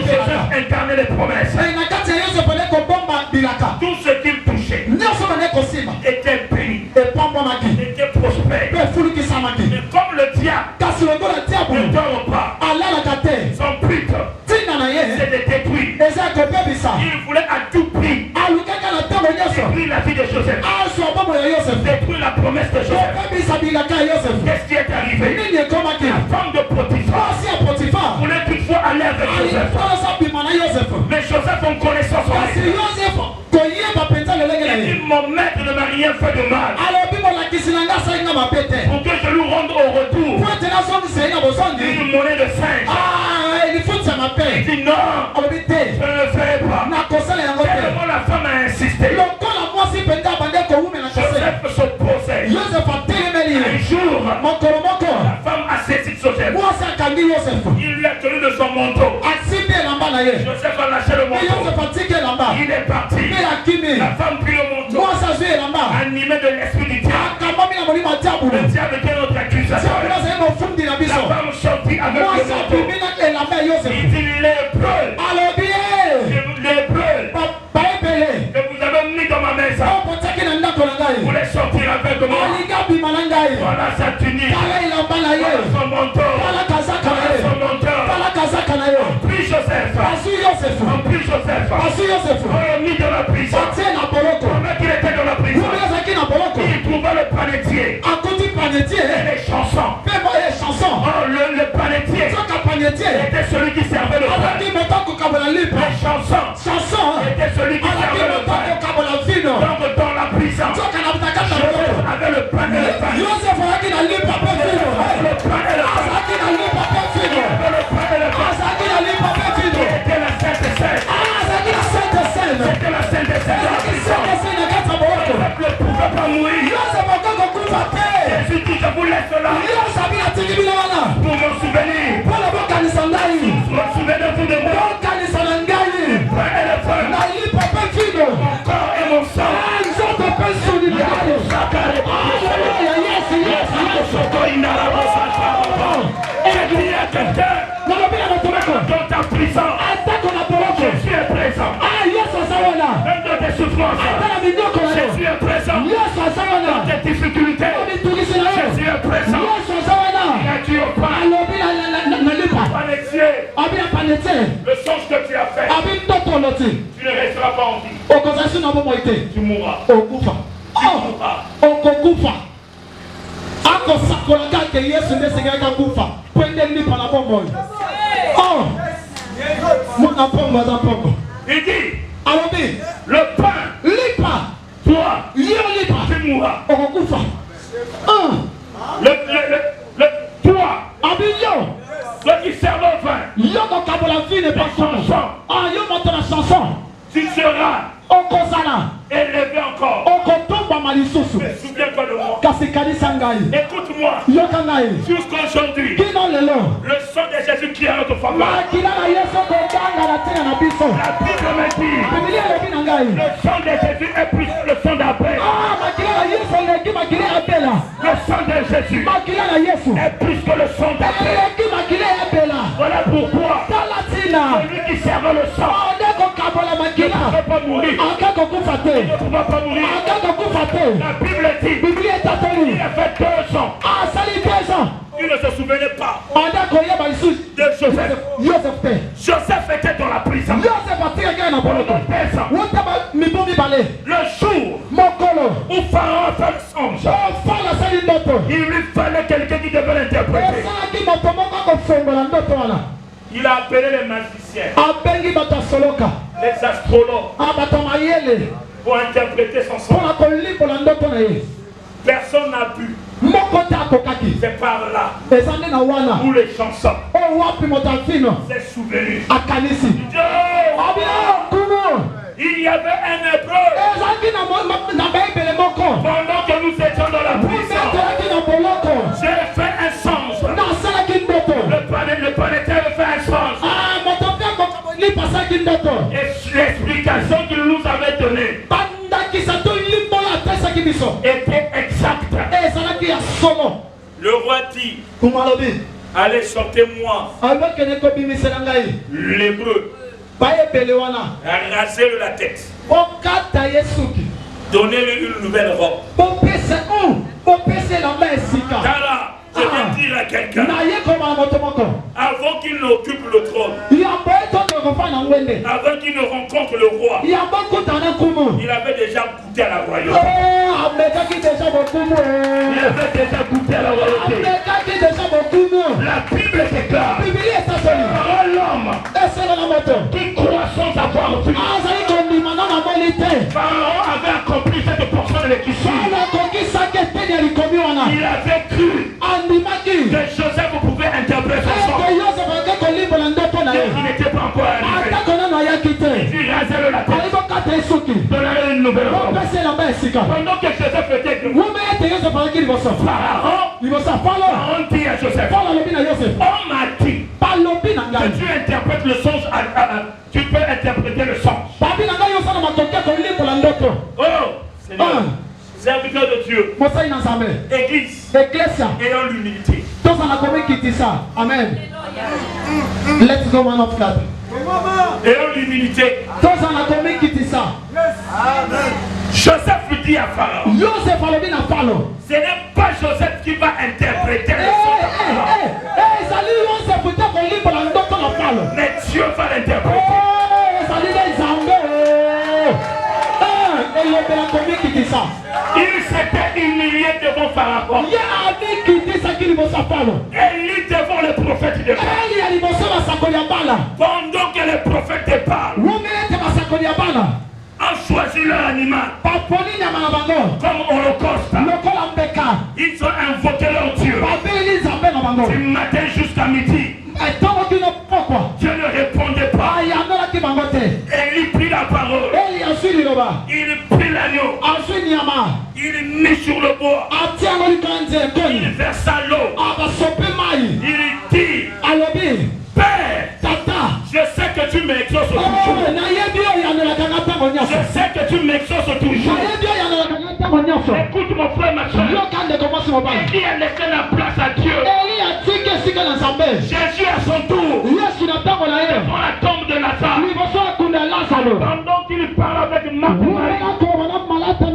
Joseph incarnait les promesses. Tout ce qu'il touchait était béni, était prospère. Mais comme le diable ne dort pas, son but c'est de détruire. Il voulait à tout prix détruire la vie de Joseph, détruire la promesse de Joseph. Qu'est-ce qui est arrivé? La femme de Potiphar voulait toutefois aller avec Joseph. Mais Joseph en connaissant son maître, il dit, mon maître ne m'a rien fait de mal. Pour que je lui rende au retour une monnaie de singe. Il dit non, je ne le ferai pas. Tellement la femme a insisté. Joseph s'opposait. Un jour, la femme a saisi Joseph. Il l'a tenu de son manteau. Joseph a lâché le manteau. Il est parti. La femme prit le manteau, animé de l'esprit du diable. Le diable était notre accusateur. La femme sortit avec le manteau. Il dit l'hébreu que vous avez mis dans ma maison, vous voulez sortir avec moi. Voilà sa tunique, voilà son manteau, voilà son manteau. On prie Joseph, on l'a mis dans la prison. Pendant qu'il était dans la prison, il trouva le panetier et les chansons. Le panetier était celui qui servait le pain. Les chansons était celui qui servait le pain. Donc dans la prison, Joseph avait le pain et le pain. C'était la Sainte Seine. C'était la Sainte Seine. Joseph ne pouvait pas mourir. Jésus dit, je vous laisse là pour me souvenir. Souvenez-vous de moi. Mon corps et mon sang. Dans ta prison, Jésus est présent. Même dans tes souffrances, Jésus est présent. Dans tes difficultés, Jésus est présent. Il a dit au pain, panetier, le songe que tu as fait, tu ne resteras pas en vie. Tu mourras. Tu mourras. Il dit, le pain, toi, tu mourras. Toi, ceux qui servent au vin, tu seras élevé encore. Mais souviens-toi de moi. Écoute-moi. Jusqu'aujourd'hui, le sang de Jésus qui est à notre faveur. La Bible me dit, le sang de Jésus est plus que le sang d'Abel. Le sang de Jésus est plus que le sang d'Abel. Voilà pourquoi celui qui servait le sang ne pouvait pas mourir. Ne pouvait pas mourir. La Bible dit, il a fait 2 ans. Il ne se souvenait pas de Joseph. Joseph était dans la prison pendant 2 ans. Le jour où Pharaon a fait le songe, il lui fallait quelqu'un qui devait l'interpréter. Il a appelé les magiciens, abengi bato ya soloka, les astrologues, bato ya mayele pour interpréter son son. mpona kolimbola ndoto na ye. Personne n'a pu. Moko te akokaki. C'est par là eza nde na wana où les chansons, oyo wapi moto afino ses souvenirs. akanisi abia kumu Il y avait un hébreu. ezalaki na baebele moko Pendant que nous étions dans la prison, ometelaki na boloko j'ai fait un songe. nasalaki ndoto Le planétaire fait un songe. moto mpe lipasalaki ndoto Et l'explication qu'il nous avait donnée bandakisa to limbola atesaki biso était exacte. ezalaki ya solo. Le roi dit, kumu alobi allez sortez-moi abakende kobimisela ngai l'hébreu, bayebele wana rasez-le la tête, okata ye suki donnez-lui une nouvelle robe. bopesa elamba esika Car là, je vais dire à quelqu'un, naye kobala moto moko avant qu'il n'occupe le trône, yambo etondo kofa na ngwende avant qu'il ne rencontre le roi, yambo kutana kumu il avait déjà goûté à la royauté. amekaki deja bokumu Il avait déjà goûté à la royauté. amekaki deja bokumu. La Bible déclare, Biblia esasoli par l'homme eselana moto qui croit sans avoir vu. azali kondima na namoni te Pharaon avait accompli cette portion de l'écriture. anakokisaki eteni ya likomi wana Il avait cru andimaki que Joseph pouvait interpréter son ete son. yosefu ake kolimbola ndoto na ye Il n'était pas encore arrivé. atako nano ayaki te Il rasait la ali tête. bokata ye suki Donnait une nouvelle robe. bopesa elamba esika Pendant que Joseph était debout, wume ete yosefu alaki liboso Pharaon, liboso ya falo Pharaon dit à Joseph, falo alobi na yosefu on m'a dit balobi na que ngai tu interprètes le songe, tu peux interpréter le songe. babi na ngai osala makoki ya kolimbola ndoto Oh, Seigneur, serviteur de Dieu, mosali na nzambe Église, eklesia ayant l'humilité. tozala komikitisa amen. Let's go man of God. Ayant l'humilité. tozala komikitisa. Joseph dit à Pharaon, yosefu alobi na falo ce n'est pas Joseph qui va interpréter le songe de Pharaon, ezali yosefu te kolimbola ndoto na falo mais Dieu va l'interpréter. ezali nde nzambe elobela komikitisa. Il s'était humilié devant Pharaon. ye amikitisaki liboso ya falo Élie devant le prophète de Baal. eli ya liboso ya basakoli ya bala Pendant que le prophète de Baal wume ete basakoli ya bala a choisi leur animal baponi nyama na bango comme holocauste, lokola mbeka ils ont invoqué leur Dieu babeli nzambe na bango du matin jusqu'à midi. etongo kino pokwa Dieu ne répondait pas. ayanolaki bango te. Élie prit la parole. eli azwi liloba Il prit l'agneau. azwi nyama Il mit sur le bois. atia yango likolo ya nzela Il ekoni versa l'eau. abasope mai Il dit, alobi Père, tata je sais que tu m'exauces toujours. nayebi oyo yanolaka nga ntango Je nyonso sais que tu m'exauces toujours. nayebi oyo yanolaka nga ntango nyonso Écoute mon frère, ma soeur. yoka ndeko mwasi mobali Élie a laissé la place à Dieu. eli atiki esika na nzambe Jésus à son tour, yesu na ntango na ye devant la tombe de Lazare, liboso ya kunda ya lazaro pendant qu'il parle avec Marthe et Marie, wumela na malata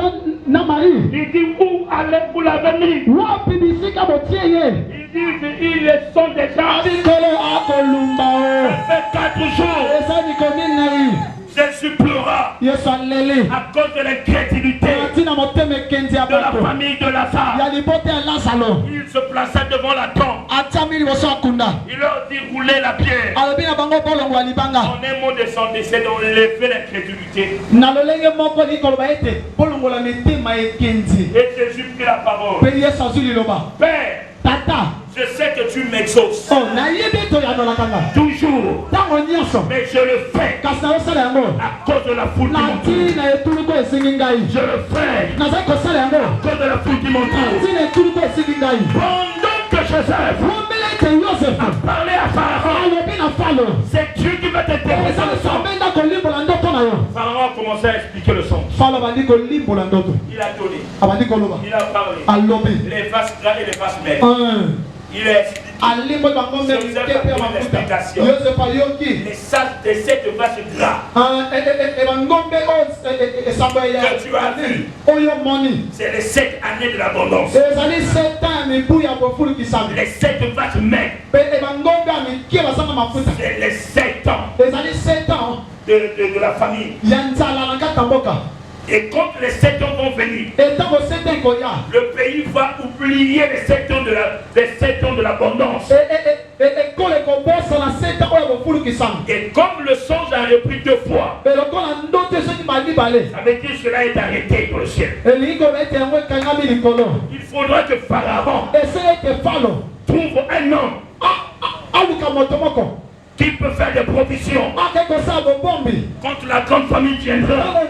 na mari il dit, où vous l'avez mis? wapi bisika botie ye Il dit, ils sont déjà. likolo akolumba o Ça fait 4 jours. eza mikoni nai Jésus pleura yesu aleli à cause de l'incrédulité atina motema ekenzi ya de la bato famille de Lazare. ya libota ya lazaro Il se plaça devant la tombe. atiami liboso ya kunda Il leur dit, roulez la pierre. alobi na bango bolongo ya libanga En un mot de son décès, d'enlever l'incrédulité. na lolenge moko likoloba ete bolongola mitema ekenzi Et Jésus prit la parole. mpe yesu azwi liloba Père, tata je sais que tu m'exauces o nayebi ete oyanolaka nga toujours, ntango nyonso mais je le fais kasi nazosala yango à cause de la foule qui na m'entoure. ntina etuluku esingi ngai Je le fais nazali kosala yango à cause de la foule qui na m'entoure. ntina etuluku esingi ngai Pendant que Joseph womela ete yosefu a parlé à Pharaon, alobi na falo c'est Dieu qui va t'interpréter eza le son. nzambe nda kolimbola ndoto na yo Pharaon a commencé à expliquer le son. falo abandi kolimbola ndoto Il a donné, abandi koloba il a parlé. alobi Les faces grandes et les faces maigres. Il a expliqué alimboli bango melike mpe ya mafuta yosefu ayoki les 7 vaches gras ebangombe oyo esambo ya oyo moni c'est les 7 années de l'abondance. ezali 7 ans ya mibu ya bofulukisami Les 7 vaches maigres, mpe ebangombe ya mike basanga mafuta c'est les 7 ans ezali 7 ans de la famille. ya nzala na kati ya mboka Et quand les 7 ans vont venir, etango 7 ans ekoya le pays va oublier les 7 ans de l'abondance. ekolo ekobosana 7 ans oyo Et comme le songe a repris 2 fois, ça veut dire que cela est arrêté pour le ciel. Il faudra que Pharaon trouve un homme qui peut faire des provisions quand la grande famille viendra,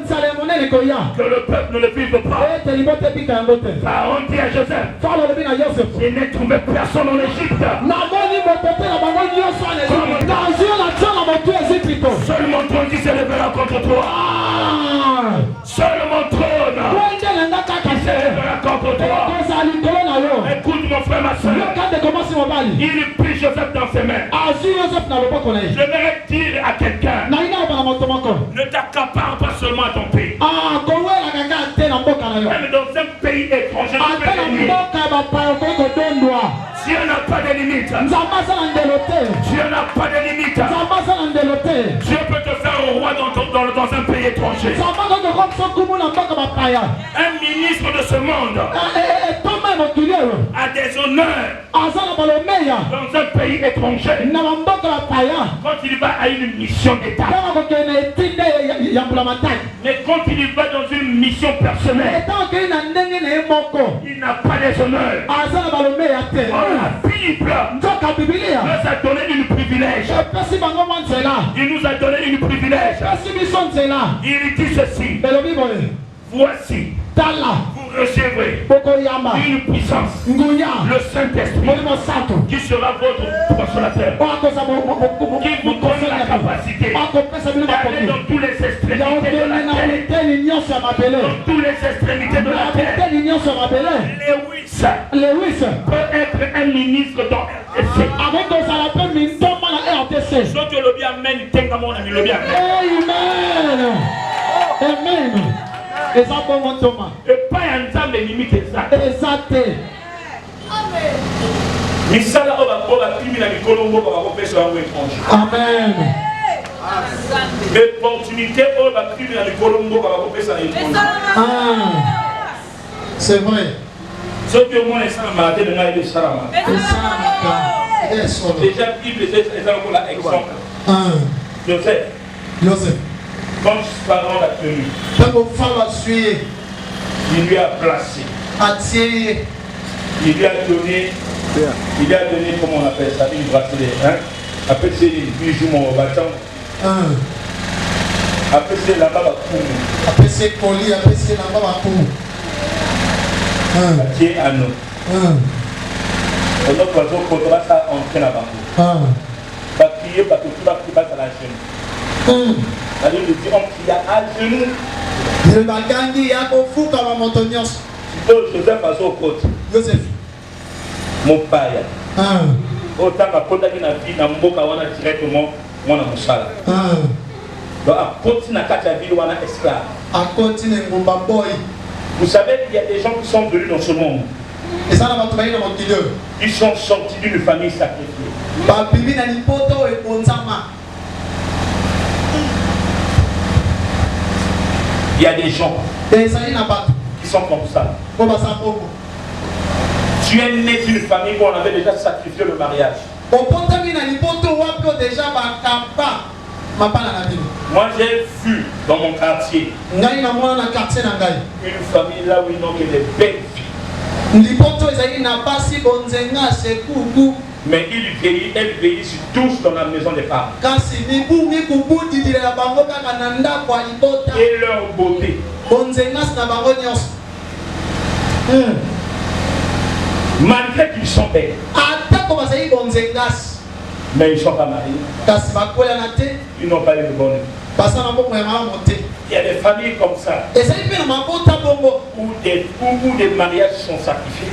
que le peuple ne le vive pas. Pharaon dit à Joseph, je n'ai trouvé personne en Égypte. Seul mon trône qui se lèvera contre toi. Seul mon trône qui se lèvera contre toi. Écoute mon frère, ma soeur. Il prit Joseph dans ses mains. Je vais dire à quelqu'un, ne t'accapare pas seulement à ton pays. Même dans un pays étranger, Dieu n'a pas de limite. Dieu n'a pas de limite. Dieu peut te faire roi dans un pays étranger. Un ministre de ce monde a des honneurs dans un pays étranger quand il va à une mission d'État. Mais quand il va dans une mission personnelle, il n'a pas des honneurs. La Bible nous a donné une privilège. Il nous a donné une privilège. Il dit ceci. Voici, vous recevrez une puissance, le Saint-Esprit, qui sera votre consolateur, qui vous donne la capacité d'aller dans toutes les extrémités de la terre. Dans toutes les extrémités de la terre. Lewis peut être un ministre dans RTC. Sauf que le bien amène, mon ami, le bien amène. Amen. Et ça pour mon Thomas. Et pas un temps de limite exact. Exact. Misala oba criminal de Colombo va repérer sur un étranger. Amen. L'opportunité oba criminal de Colombo va repérer sur un étranger. C'est vrai. Ce que moi les sans matin de naïe de Sarama. Déjà Bible les a la exemple. Joseph. Quand Pharaon l'a tenu, il lui a placé. Il lui a donné, comment on appelle ça, une bracelet. Après c'est les bijoux, mon bâton. Après c'est la baba koum. Après c'est colis, après c'est la baba koum. Qui est à nous. On a poison contre ça entrer là-bas. Pas crier parce que tout va qui passe à la chaîne. Alors il dit on crie à genoux. Le bagandi y a beaucoup comme montagnos. Joseph a son côté. Joseph. Mon père. Autant ma côté qui n'a vie n'a mboka wana directement mon amusala. Donc à continuer à quatre ville wana esclave. À continuer ngomba boy. Vous savez qu'il y a des gens qui sont venus dans ce monde. Et ça n'a pas travaillé dans mon kilo. Ils sont sortis d'une famille sacrifiée. Ba bibi na nipoto et bonzama. Il y a des gens qui sont comme ça. Tu es né d'une famille où on avait déjà sacrifié le mariage. Moi j'ai vu dans mon quartier une famille là où ils n'ont que des belles filles. Mais elles vieillissent tous dans la maison des femmes. Et leur beauté. Malgré qu'ils sont belles. Mais ils ne sont pas mariés. Ils n'ont pas eu de bonne vie. Il y a des familles comme ça où des mariages sont sacrifiés.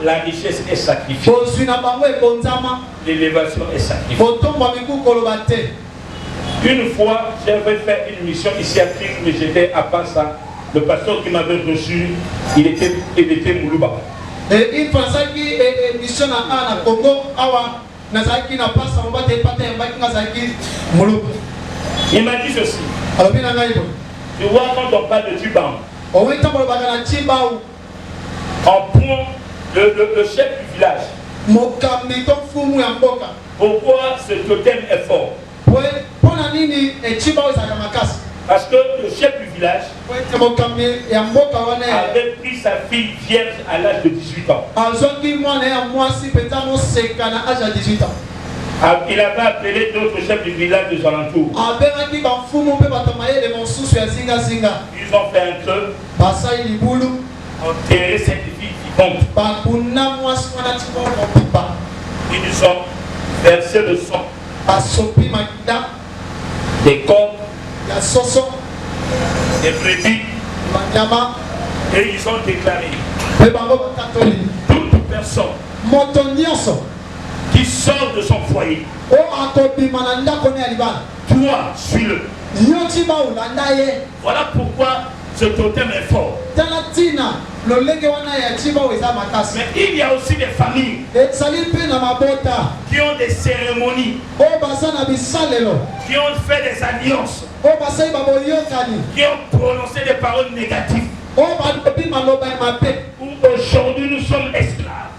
La richesse est sacrifiée. L'élévation est sacrifiée. Une fois, j'avais fait une mission ici à Krieg, mais j'étais à Passa. Le pasteur qui m'avait reçu, il était Moulouba. Et une fois qui est mission à Congo, il m'a dit ceci. Tu vois, quand on parle de Tuban, on prend le chef du village. Pourquoi ce totem est fort? Parce que le chef du village avait pris sa fille vierge à l'âge de 18 ans. Il avait appelé d'autres chefs du village des alentours. Ils ont fait un creux, enterré cette fille vivante. Ils nous ont versé le sang des corps, des brebis, et ils ont déclaré toute personne qui sort de son foyer, toi, suis-le. Voilà pourquoi ce totem est fort. Mais il y a aussi des familles qui ont des cérémonies, qui ont fait des alliances, qui ont prononcé des paroles négatives. Aujourd'hui nous sommes esclaves.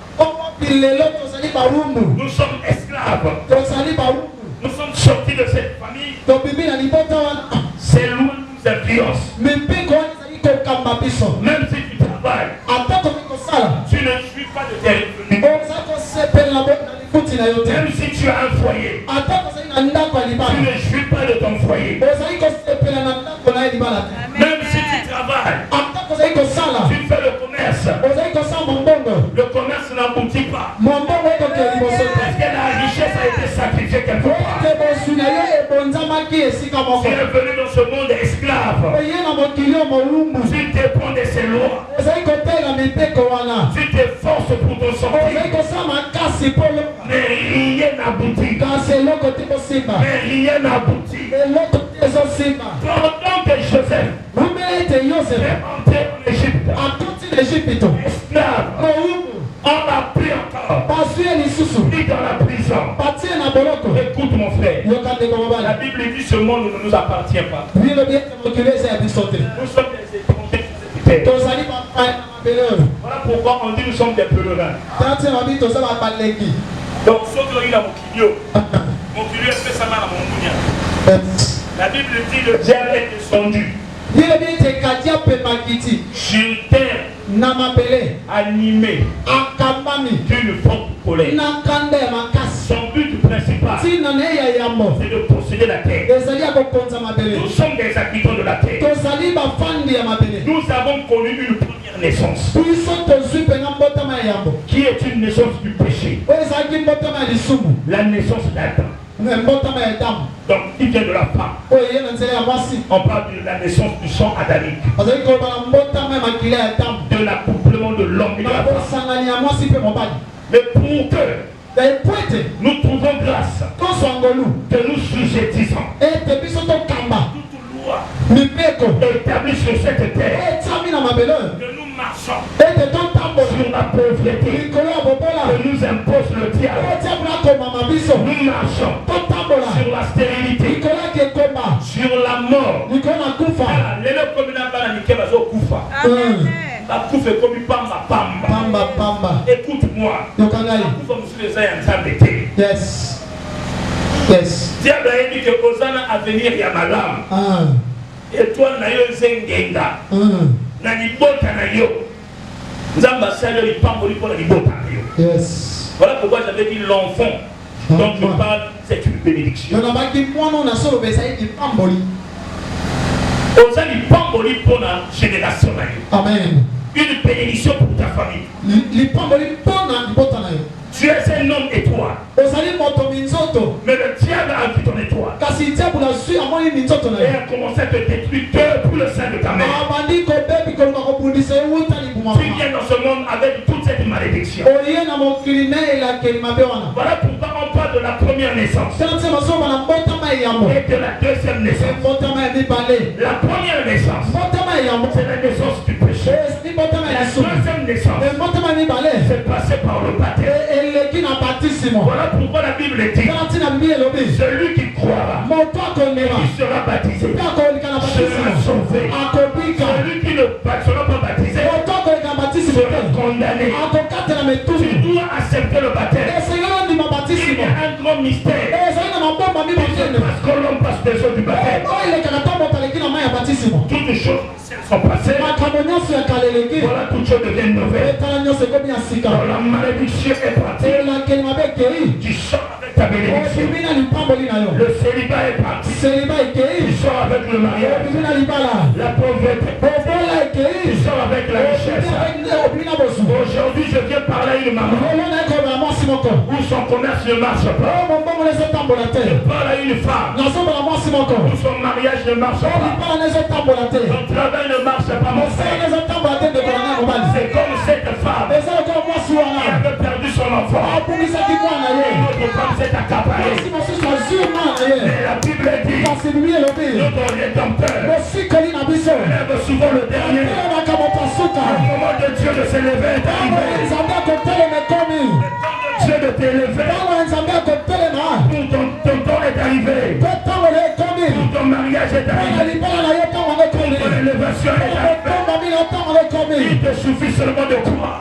Nous sommes esclaves. Nous sommes sortis de cette famille. C'est loin de nous influence. Même si tu travailles, tu ne suis pas de tes revenus. Même si tu as un foyer, tu ne suis pas de ton foyer. Même si tu travailles, tu fais le commerce. Le commerce n'aboutit pas. Parce que la richesse a été sacrifiée quelque part. Tu es venu dans ce monde esclave. Tu dépends de ces lois. Tu t'efforces pour ton sortir. Mais rien n'aboutit. Mais rien n'aboutit. Pendant que Joseph est entré en Égypte, esclave, on l'a pris encore, mis dans la prison. Écoute mon frère, la Bible dit ce monde ne nous appartient pas. Nous sommes des étrangers. Voilà pourquoi on dit nous sommes des pèlerins. Donc ceux qui ont eu la Mokilio est fait sa main à mon mounia. La Bible dit le diable est descendu sur terre, animé d'une forte colère. Son but principal, c'est de posséder la terre. Nous sommes des habitants de la terre. Nous avons connu une première naissance, qui est une naissance du péché, la naissance d'Adam. Donc il vient de la femme. On parle de la naissance du sang adamique, de l'accouplement de l'homme et de la femme. Mais pour que nous trouvons grâce, que nous sujettissons toute loi établie sur cette terre, que nous marchons sur la pauvreté que nous impose le diable. Nous marchons sur la stérilité, sur la mort. Écoute-moi. Yes. Yes. Diable a dit que Hosanna à venir Yamalam. Et toi, Nayo Zengenga. Nanibota Nayo. Zamba Sayo, il parle pour la Nibota Nayo. Yes. Voilà pourquoi j'avais dit l'enfant dont je parle, c'est une bénédiction. Hosanna, il parle pour la génération. Amen. Une bénédiction pour ta famille. Tu es un homme étoile. Mais le diable a vu ton étoile. Et a commencé à te détruire pour le sein de ta mère. Tu viens dans ce monde avec toute cette malédiction. Voilà pourquoi on parle de la première naissance et de la deuxième naissance. La première naissance, c'est la naissance du péché. La deuxième naissance, c'est passé par le baptême. Voilà pourquoi la Bible dit celui qui croira et qui sera baptisé sera sauvé. Celui qui ne sera pas baptisé sera condamné. Tu dois accepter le baptême. Il y a un grand grand mystère. Parce que l'homme passe des eaux du baptême. Toutes choses sont passées. Voilà, toutes choses deviennent nouvelles. Quand la malédiction est partie, tu sors avec ta bénédiction. Le célibat est parti. Tu sors avec le mariage. La pauvreté. Tu sors avec la richesse. Aujourd'hui, je viens parler à une maman où son commerce ne marche pas. Je parle à une femme où son mariage ne marche pas. Son travail ne marche pas, mon frère. C'est comme cette femme qui avait perdu son enfant. Une autre femme s'est accaparée. Mais la Bible dit, notre Rédempteur lève souvent le dernier. Le moment de Dieu de s'élever est arrivé. Dieu de t'élever. Ton temps est arrivé. Ton mariage est arrivé. Ton élévation est arrivée. Il te suffit seulement de croire.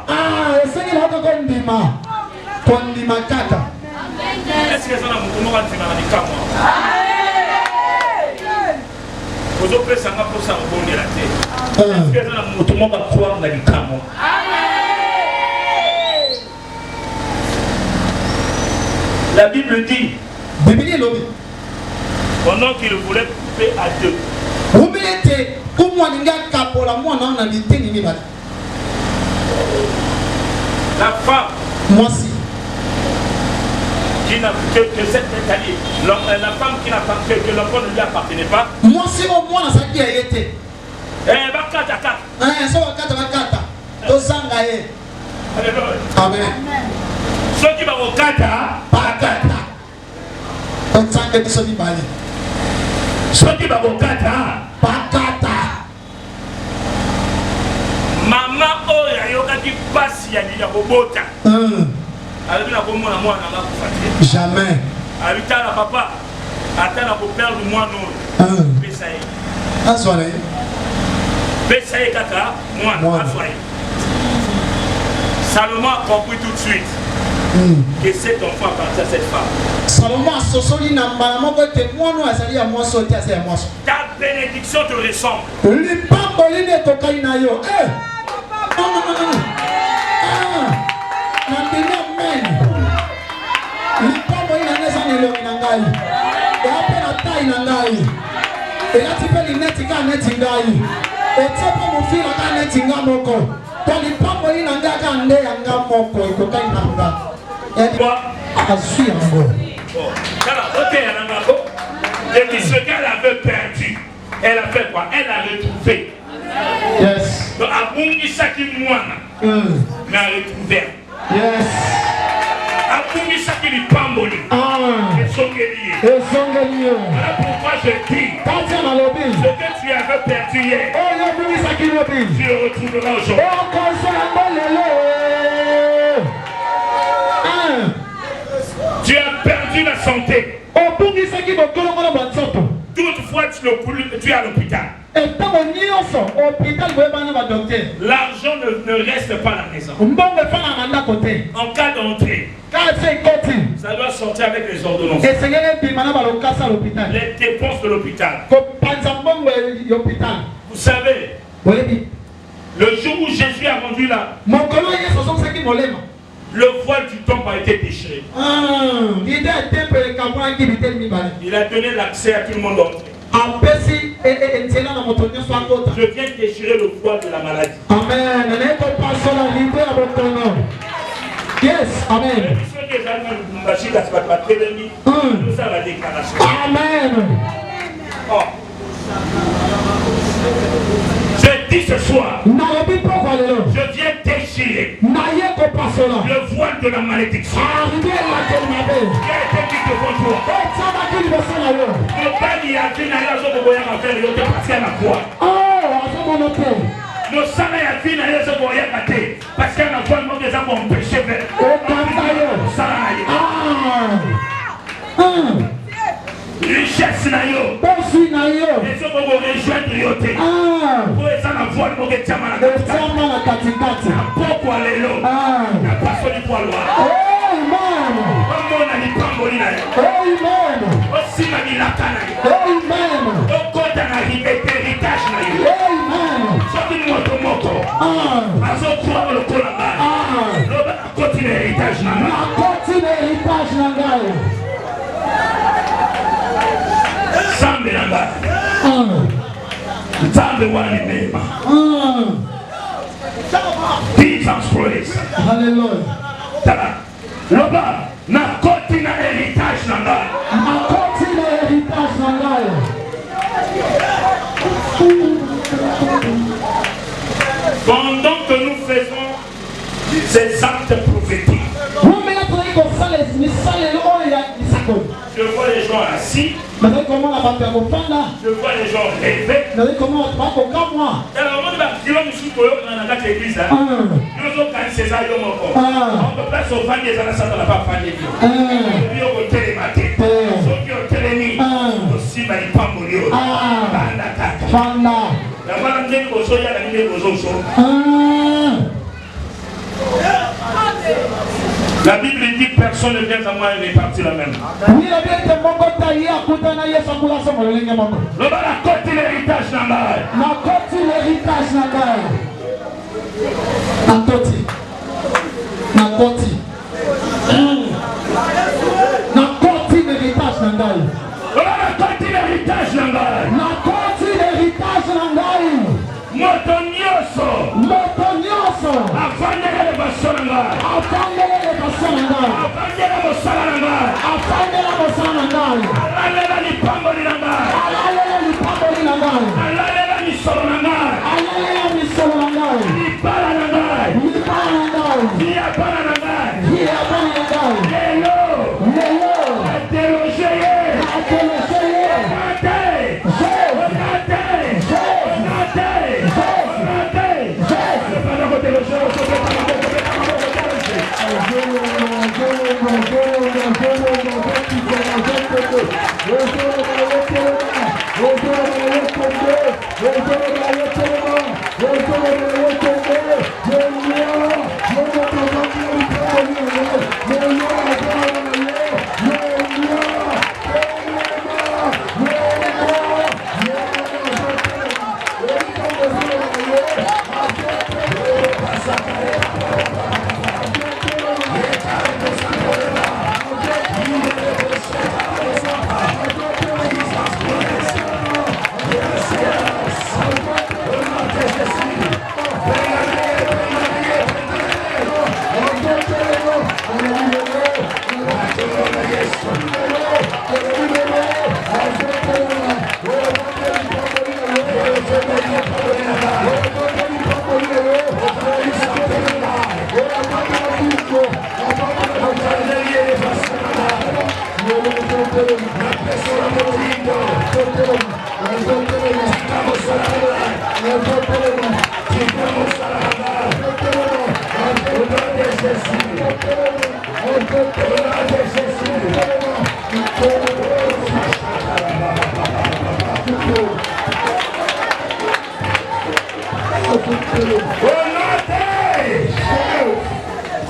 Est-ce que ça n'a pas La Bible dit, pendant qu'il voulait couper à deux, la femme qui n'a que cette année, la femme qui n'a pas que l'enfant ne lui appartenait pas. Moi si au moins ça qui a été. Amen. Ceux qui vont au kata, ceux qui vont au kata, maman oya yoka qui passe ya ni ya bobota. Jamais. Habita la papa, attends la père du moi non. Pesaï. Assoiré. Pesaï kaka, moi, assoiré. Salomon a compris tout de suite que cet enfant appartient à cette femme. Salomon a sosoli na maman que moi nous azali à moi sauter à moi. Ta bénédiction te ressemble. Lipamboli ne tokai na yo. Non. Amen. Lipamboli na neza ni lo ngai. Et après la taille na ngai. Et là tu peux l'ineti ka neti ngai. Et tu peux mon fils ka neti ngamoko. Toi lipamboli na ngai ka nde ya ngamoko tokai na ngai. Et toi asui yango. Ok, et puis ce qu'elle avait perdu, elle a fait quoi? Elle a retrouvé. Yes. Donc, à Bungisaki Mouana, mais a retrouvé. Yes. À Bungisaki Lipamboli. Et Songelier. Voilà pourquoi je dis ce que tu avais perdu hier, tu le retrouveras aujourd'hui. Tu as perdu la santé. Toutefois, tu es à l'hôpital. L'argent ne reste pas à la maison. En cas d'entrée, ça doit sortir avec les ordonnances. Les dépenses de l'hôpital. Vous savez, le jour où Jésus a rendu là, le voile du temple a été déchiré. Il a donné l'accès à tout le monde d'entrer. Je viens déchirer le voile de la maladie. Amen. Yes, amen. Amen. Oh. Je dis ce soir, je viens déchirer le voile de la malédiction qui a été mis devant toi. Nos salaires à vie n'aient pas été parce qu'il y a un voile des hommes empêchés vers richesse na yo. Et ce qu'on va rejoindre yoté. Pour ça la voile pour que tu amana katikati. Pourquoi les lots? Na pas sur du poil. Comment on a dit pamboli na yo. azokuwa lokola ngai loba continue héritage na ngai continue héritage na ngai Zambe na ngai Zambe wani mema Jesus praise Hallelujah Tala loba na continue héritage na ngai continue héritage na ngai Pendant que nous faisons ces actes prophétiques, je vois les gens assis, je vois les gens rêver. Alors, on peut pas se vendre des années, ça n'a pas fait La Bible dit que personne ne vient à moi et répartit la même. Le bas la côte l'héritage n'a pas. La côte l'héritage n'a pas. La côte. La côte. La côte l'héritage n'a pas. La côte l'héritage n'a pas. La côte l'héritage n'a pas. Motonioso. Motonioso. Afandele basonanga. Afandele basonanga. Afandele bosalanga. Afandele bosalanga. Alela ni pambo ni nanga. Alela ni pambo ni nanga. Alela ni solanga. Alela ni solanga. Ni para nanga. Ni para nanga. Ni para nanga. Ni para nanga. Lelo. Lelo. Interroger. Interroger.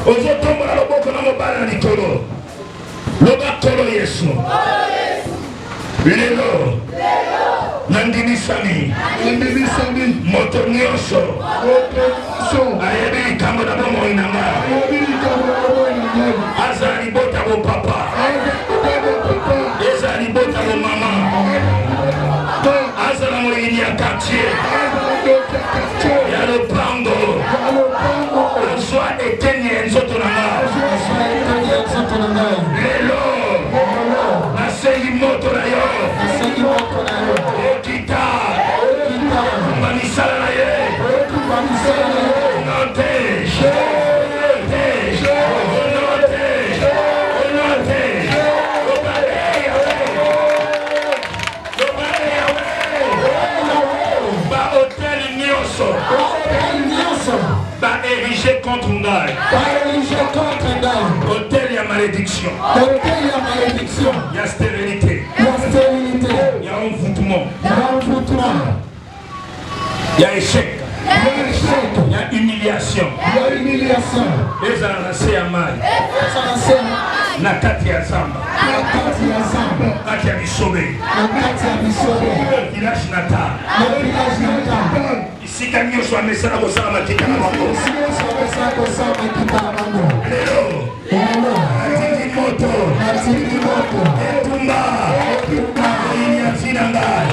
Ozotombola loboko na mobala likolo. Loba tolo Yesu. Lelo. Nandimisami. Moto nyonso. Ayebi likambo na bomoi na nga. Aza libota bo papa. Eza libota bo mama. Aza na moyini ya quartier. Ya lopango. Azwa etenye nzoto na nga. Lelo. Nasengi moto na yo. Okita. Mbamisala na ye. Nante. Ba érigé contre Ngai. Hôtel ya malédiction. Il y a stérilité. Il y a envoûtement. Il y a échec. Il y a humiliation. Les annoncés à mal. na kati ya zamba kati ya bisobe village natal isika nyonso amesana kosala makita na bango lelo atindi moto etumba inyati na ngai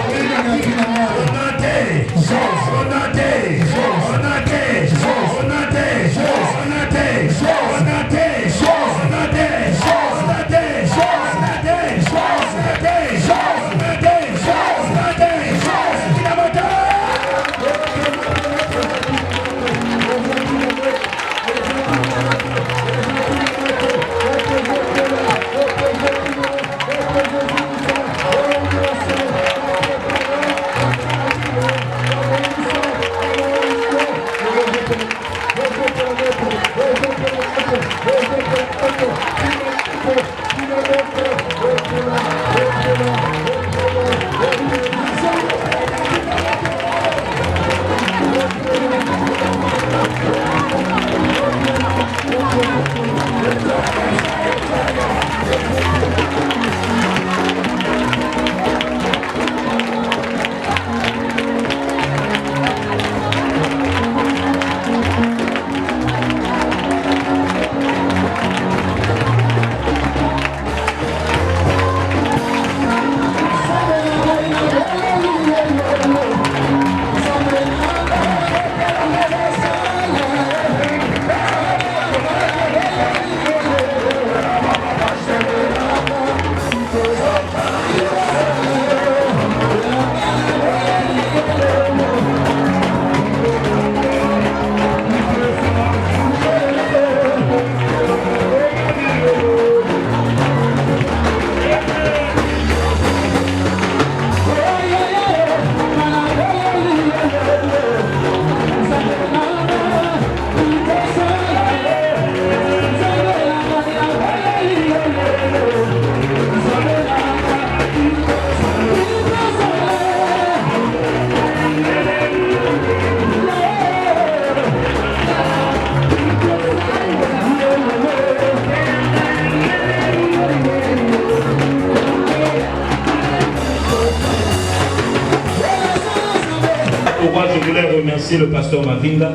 Je voulais remercier le pasteur Mavinga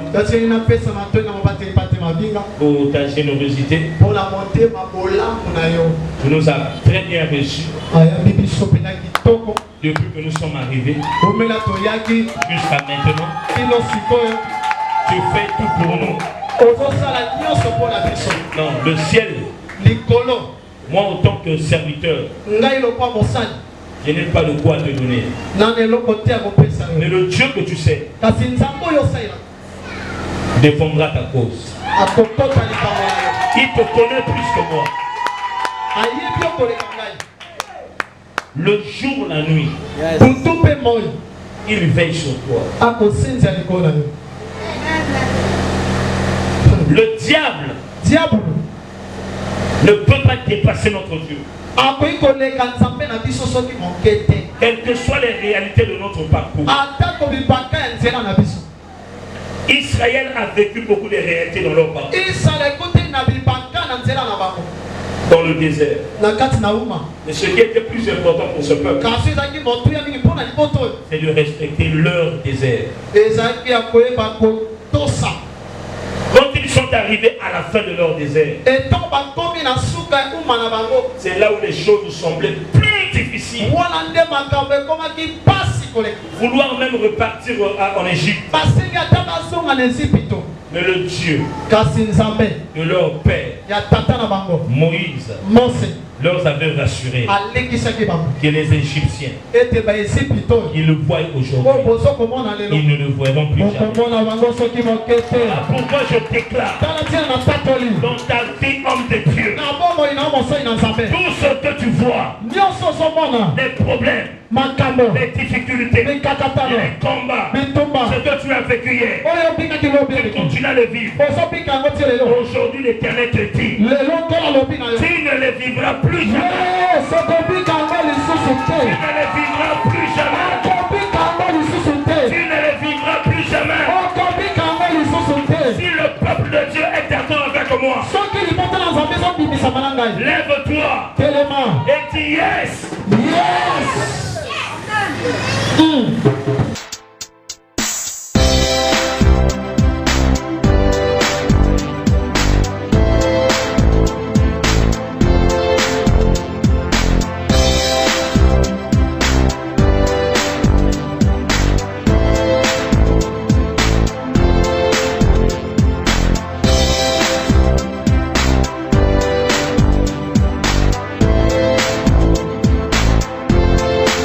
pour ta générosité. Tu nous as très bien reçus depuis que nous sommes arrivés jusqu'à maintenant. Tu fais tout pour nous. Non, le ciel, moi en tant que serviteur, je n'ai pas de quoi te donner. Mais le Dieu que tu sais défendra ta cause. Il te connaît plus que moi. Le jour, la nuit, il veille sur toi. Le diable ne peut pas dépasser notre Dieu. Quelles que soient les réalités de notre parcours. Israël a vécu beaucoup de réalités dans leur parcours. Dans le désert. Mais ce qui était plus important pour ce peuple, c'est de respecter leur désert. Quand ils sont arrivés à la fin de leur désert, c'est là où les choses semblaient plus difficiles. Vouloir même repartir en Égypte. Mais le Dieu de leur père, Moïse, leur avait rassuré que les Égyptiens, ils le voient aujourd'hui, ils ne le verront plus jamais. Pourquoi je déclare dans ta vie, homme de Dieu, tout ce que tu vois, les problèmes, les difficultés, les combats, ce que tu as vécu hier, tu continues à le vivre. Aujourd'hui, l'Éternel te dit, tu ne les vivras plus jamais. Tu ne les vivras plus jamais. Tu ne les vivras plus jamais. Si le peuple de Dieu est d'accord avec moi, Lève-toi et dis yes.